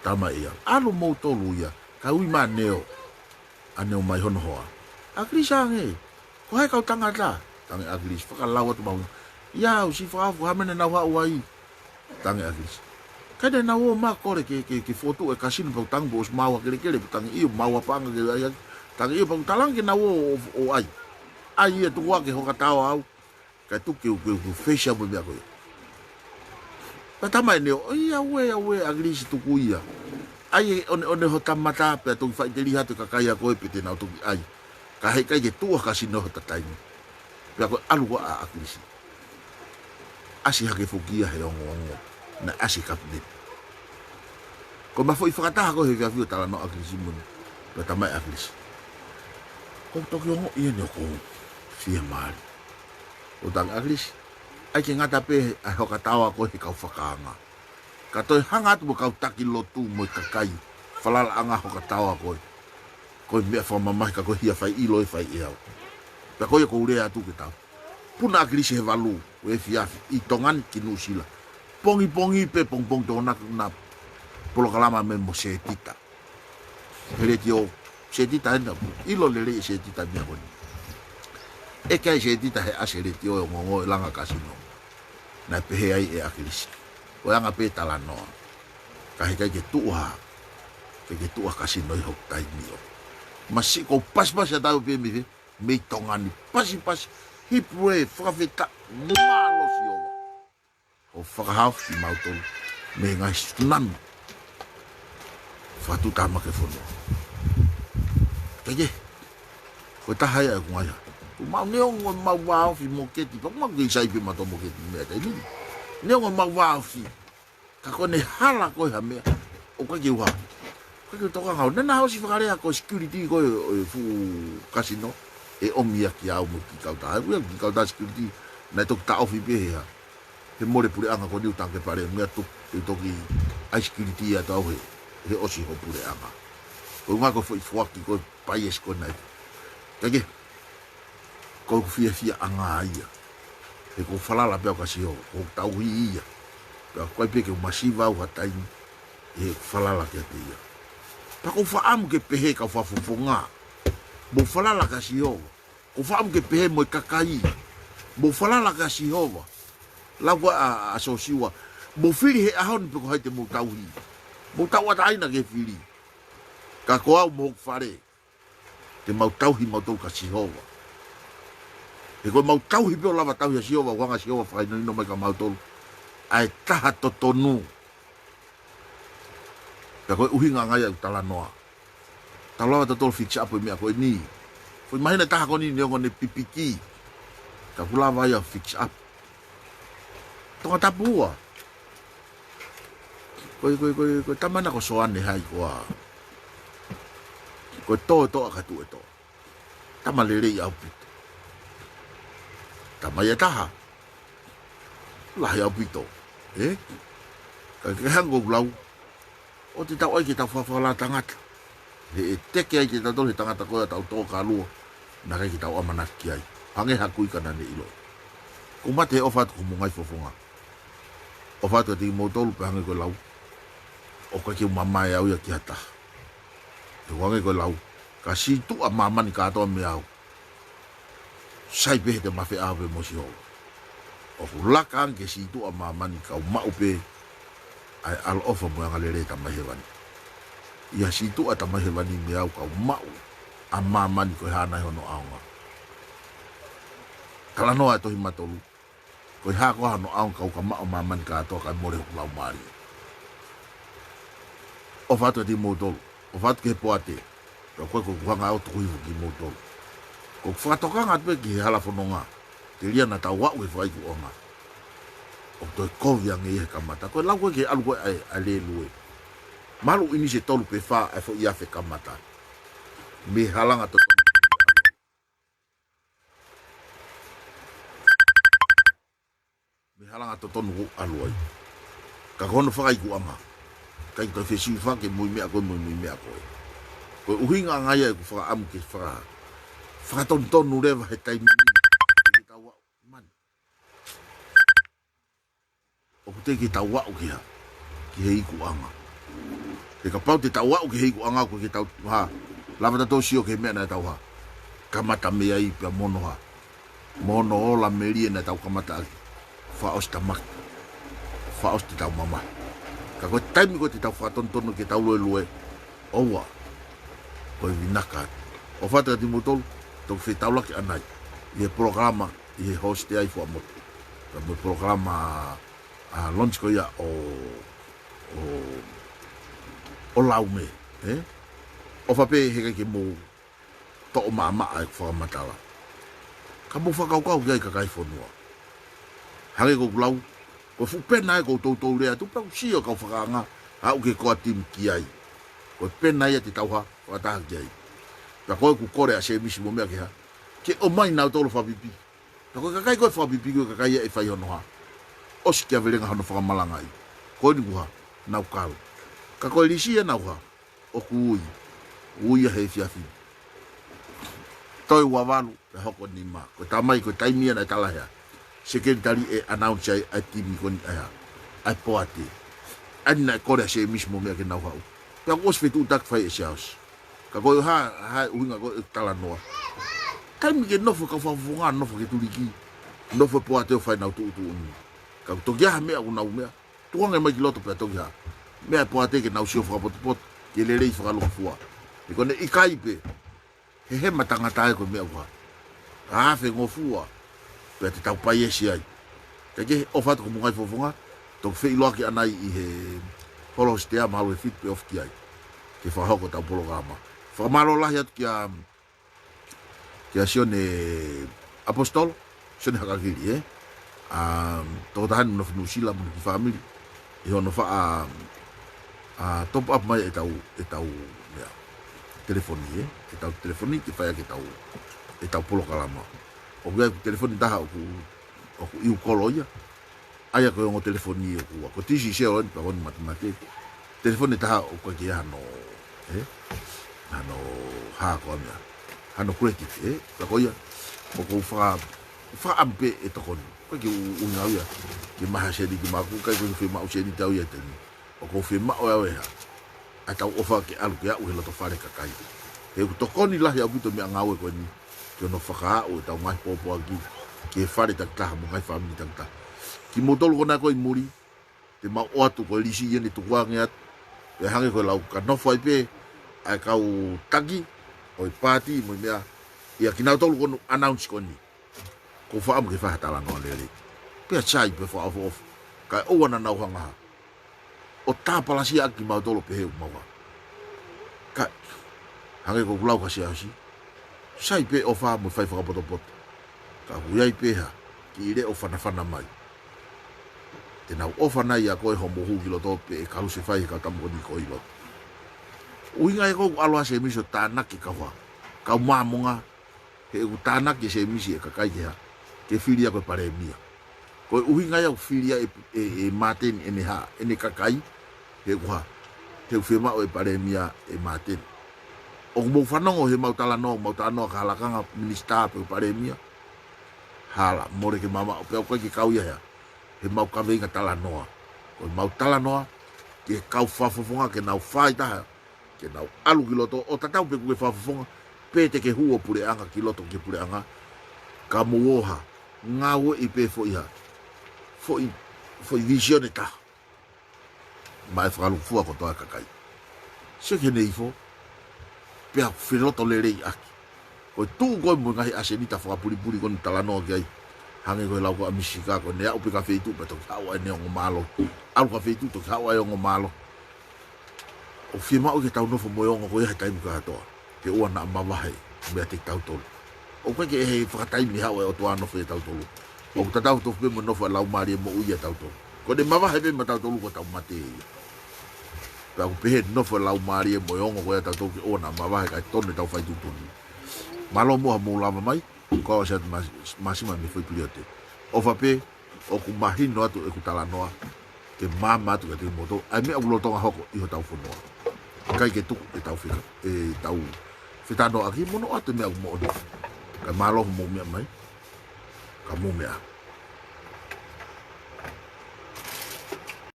ta mai ya alo moutolu ya ka ui ma neo aneo mai hono hoa agris ange ko hai ka tangata tangi agris fakalao tu mau ya si fa ha mena na wa wai tangi agris kada na wo ma kore ke foto e kasino pa tang bos mawa kele tang iyo mawa panga ke ay tang iyo pa talang ke na wo o ai e tu wa ke ho katawa au ka tu ke fecha bo bia ko pa tama ne o ia we agris tu kuia ai one ho tamata pe tu fa deli hatu ka kaya ko pe te na tu ai ka he ka ke tu kasino ho tatai pe ko alu wa agris asi ha ke fukia he ongo na asi kapne ko ma foi fakata ko he via tala no agrisi mun pe tamai aglis ko tokyo ngo ia ni ko fiema'u o tang aglis ai ke ngata pe ai hoka tawa ko he kau fakaanga ka toi hanga tu kau taki lotu mo kakai Falealea hoka tawa ko me fa mama ka ko hia fai ilo e fai eo pe ko ko ure atu ke tau puna aglis he valu o e fiafi i tongan kinusila pongi pe pong tona na polo kalama me mo se tita ele tio se tita na ilo le se tita mi ko e kai se tita he asere tio ngo langa kasino na pehe ai e aglis o anga pe talano ka he ke tua kasino i hok tai mio masih ko pas ya tahu pe me tongani pas hipwe fraveta malo sio o fakaako i moutolu me ngai stunan fatu tama ke fono kage ko ta haya ko ngaya o mau ne on mau wa fi moketi pa mau ke sai pe mato moketi me ta ni ne on mau wa fi ka ko ne hala ko ha me o ka ke wa ko toka ngau na ho si Falealea ko security ko fu casino e o mia ki au mo ki kau ta security na to ta ofi pe ha he more pure anga ko ni utang ke pare me to ki ai security ya ta he o si ho pure anga ko nga ko foi fuaki ko pais ko na kage ko fia anga ia e ko falala pe ka si ho ko tau ia ko pe ke masiva o hatai e falala ke ia pa ko fa'am ke pehe ka fa fofonga bo falala ka Sihova ko fa'am ke pehe mo kakai bo falala ka Sihova la wa asosiwa bo fili he ahon pe ko haite moutau atai na ke fili ka ko au mo fare te moutolu ka Sihova e ko moutau hi pe lava tau ya Sihova wanga Sihova fa no mai ka moutolu ai taha totonu ka ko uhinga ngai au talanoa talawa to fix up me ko ni foi imagina taha ko ni ngone pipiki ka pula ya fix up to tapua ko tamana ko soane hai ko to ka tu to tamalere ya pito tamaya taha la ya pito ka hango blau o te tau ai ki tau whawhala tangata he teke ai ki tau he tangata koe tau tō ka lua na kai ki tau amanaki ai hange hakui kana ne ilo ko mate he ofat ko mungai fofonga ofat ka tiki moutolu pe hange koe lau o ka ki mamai au ya ki hata e wange koe lau ka si tu a mamani ka atoa me au sai pe he te mawhi awe mo Sihova o hulaka anke si tu a mamani ka umau pe ai al ofa mo nga lele tamahewani ia situ ata mahewani me au ka mau a mamani ko hana hono aunga kala no ato himatolu ko ha ko hano aunga ka mau mamani ka to ka more lau mari o fato di moutolu o fato ke poate ko nga auto ko ki moutolu ko fato ka nga pe ki hala fononga te lia na tawa we fai ku onga o to kovia nge kamata ko la ko ke algo ale lue malu ini se tolu pe fa e fo ia fe kamata me halanga to tonu aloi ka kono fa ku ama kai to fe si fa ke mo me ko ko uhinga ngaya ku fa am ke fa ton tonu leva he tai o te ki tawa o ki hei ku anga e ka pau te tawa o ki hei ku anga ko ki tau ha lava ta tosio ke me na tau ha kamata me ai pe mono o la merie na tau kamata fa osta tau mama ka ko taimi ko te tau fa ton ki tau lue owa ko vinaka o fata di moutolu to fe tau la ki anai e programa e host ai fo mo programa a lunch ko ya o laume o fa pe he ke mo to mama ai fo matala ka mo fa ka ga ka kai fonua hange ko lau ko fu pena ko to le tu pa si o ka fa nga ha o ke ko tim ki ai ko Ko pena ia te tauha, o ataha ki ai. Pa koe ku kore a se misi mo mea ke ha. Ke o mai nau tolo whapipi. Pa koe kakai koe whapipi koe kakai e whai hono ha. Osi kia verenga hano whakamalanga ai. Koe ni kuha, nau karo. Ka koe lisi e nau ha, o ku ui. Ui a hei fiafi. Toi wawalu, e hoko ni ma. Koe tamai, koe taimia na e talahea. Sekretari e announce ai timi koni ai. Ai PAATI. Ani na e kore a se misi mo mea ke nau hau. Pea kos fetu tak fai e Siaosi. Ka koe ha uhinga koe tala noa. Taimi ke nofo ka whafunga nofo ke turiki. Nofo PAATI o whai nau tu uni. Ka toki ha mea unau mea. Tuanga mai ki loto pea toki ha. Mea PAATI ke nau sio whakapotopot. Ke lerei whakaloko fua. E kone ikai pe. He matangata e koe mea uha. Ka hawhe ngofua. Pea te tau pai esi ai. Ka ke o whatu ko mungai whafunga. Tok Fielau ki anai i he holos te ama halu e fit pe of ki ai. Ke whahoko tau polo kama. Whakamaro lahi atu kia Sione Apostol. Sione hakakiri toko tahan muna whenu sila muna ki whamiri. I hono wha top up mai e tau mea. Telefoni e tau telefoni ki whaia ke tau polo kalama. O kia telefoni taha o ku iu kolo ia. Aya ko yung telefoni o ko tisi se on pa on matemate telefoni taha o ko ki ano ha ko mea ano credit ka ko ia o ko fa ampe e to kon ko ki unga ia ki maha se di ki maku ka ko fiema'u se di tau ia tani o ko fiema'u ia ata o fa ki alu ya o lo to fare ka kai e ko to koni la ya buto me ngawe ko ni ki no fakaako tau mai popo aki ki fare tak ta mo ngai family tak ta ki moutolu kona koe muri, te mau atu koe lisi iene tukuange atu, pe hange koe lau ka nofo ai pe, ai kau taki, oi PAATI, moi mea, ia ki nau tolu kono announce koni, ko whaamu ke whahatala noa lele. Pea chai pe whaafo ofu, kai owana nau hangaha, o tāpalasi aki mautolu pe heu maua. Kai, hange koe kulau ka Siaosi, sai pe o wha mo whai whakapotopoto, ka huiai pe ha, ki ire o whanawhana mai. Te nau ofa nai a koe homo hu kilo tope e karu se whai ka tamu koni koe ilo. Uhinga e kou aloha se miso tānaki ka hoa. Kau māmonga he u tānaki se misi e kakai te ha. Ke whiria koe pare mia. Koe uhinga e au whiria e māteni ene ha. Ene kakai he kuha. He u fiema'u e pare mia e māteni. O kumou whanongo he mautala noa ka halakanga minister pe u pare mia. Hala, more ke mama o peo koe ki kau ia hea. He mau kaweinga tala noa. Ko mau tala noa, ke kau whafofonga, ke nau whai taha, ke nau alu ki loto, o tatau pe kuke whafofonga, pete ke hua pure anga ki loto ke pure anga, ka muoha, ngā ue i pe fo iha, fo i visione taha. Mai whakalu fua ko toa kakai. Seke nei fo, pea whiroto le rei aki. Ko tuu koe mo ngahi asenita whakapuri koni tala noa ki ai. Hange koe lau ko amisika ko nea upe ka feitu pa toki hawa e neongo malo. Alu ka feitu toki hawa e ongo malo. O fiema'u ke tau nofo moiongo ko ia he taimu ka hatoa. Ke ua na mawahe mea te tau tolu. O koe ke he whakataimi hawa e o toa nofo e tau tolu. O tatau tofu pe mo nofo e lau maari e mo ui e tau tolu. Ko ne mawahe pe ma tau tolu ko tau mate e ia. Pea ku pehe nofo e lau maari e moiongo ko ia tau tolu ke ua na mawahe kai tonu e tau whaitu tonu. Malo moha mou lava mai. Ko sa masima me foi pliote. O fa pe o ku mahino atu e ku tala noa. Ke mama atu ke moto. Ai me abulo tonga hoko i ho tau fonua. Kai ke tu e tau fika. E tau fitano aki mono atu me abu mo. Ka malo mo me mai. Ka mo me.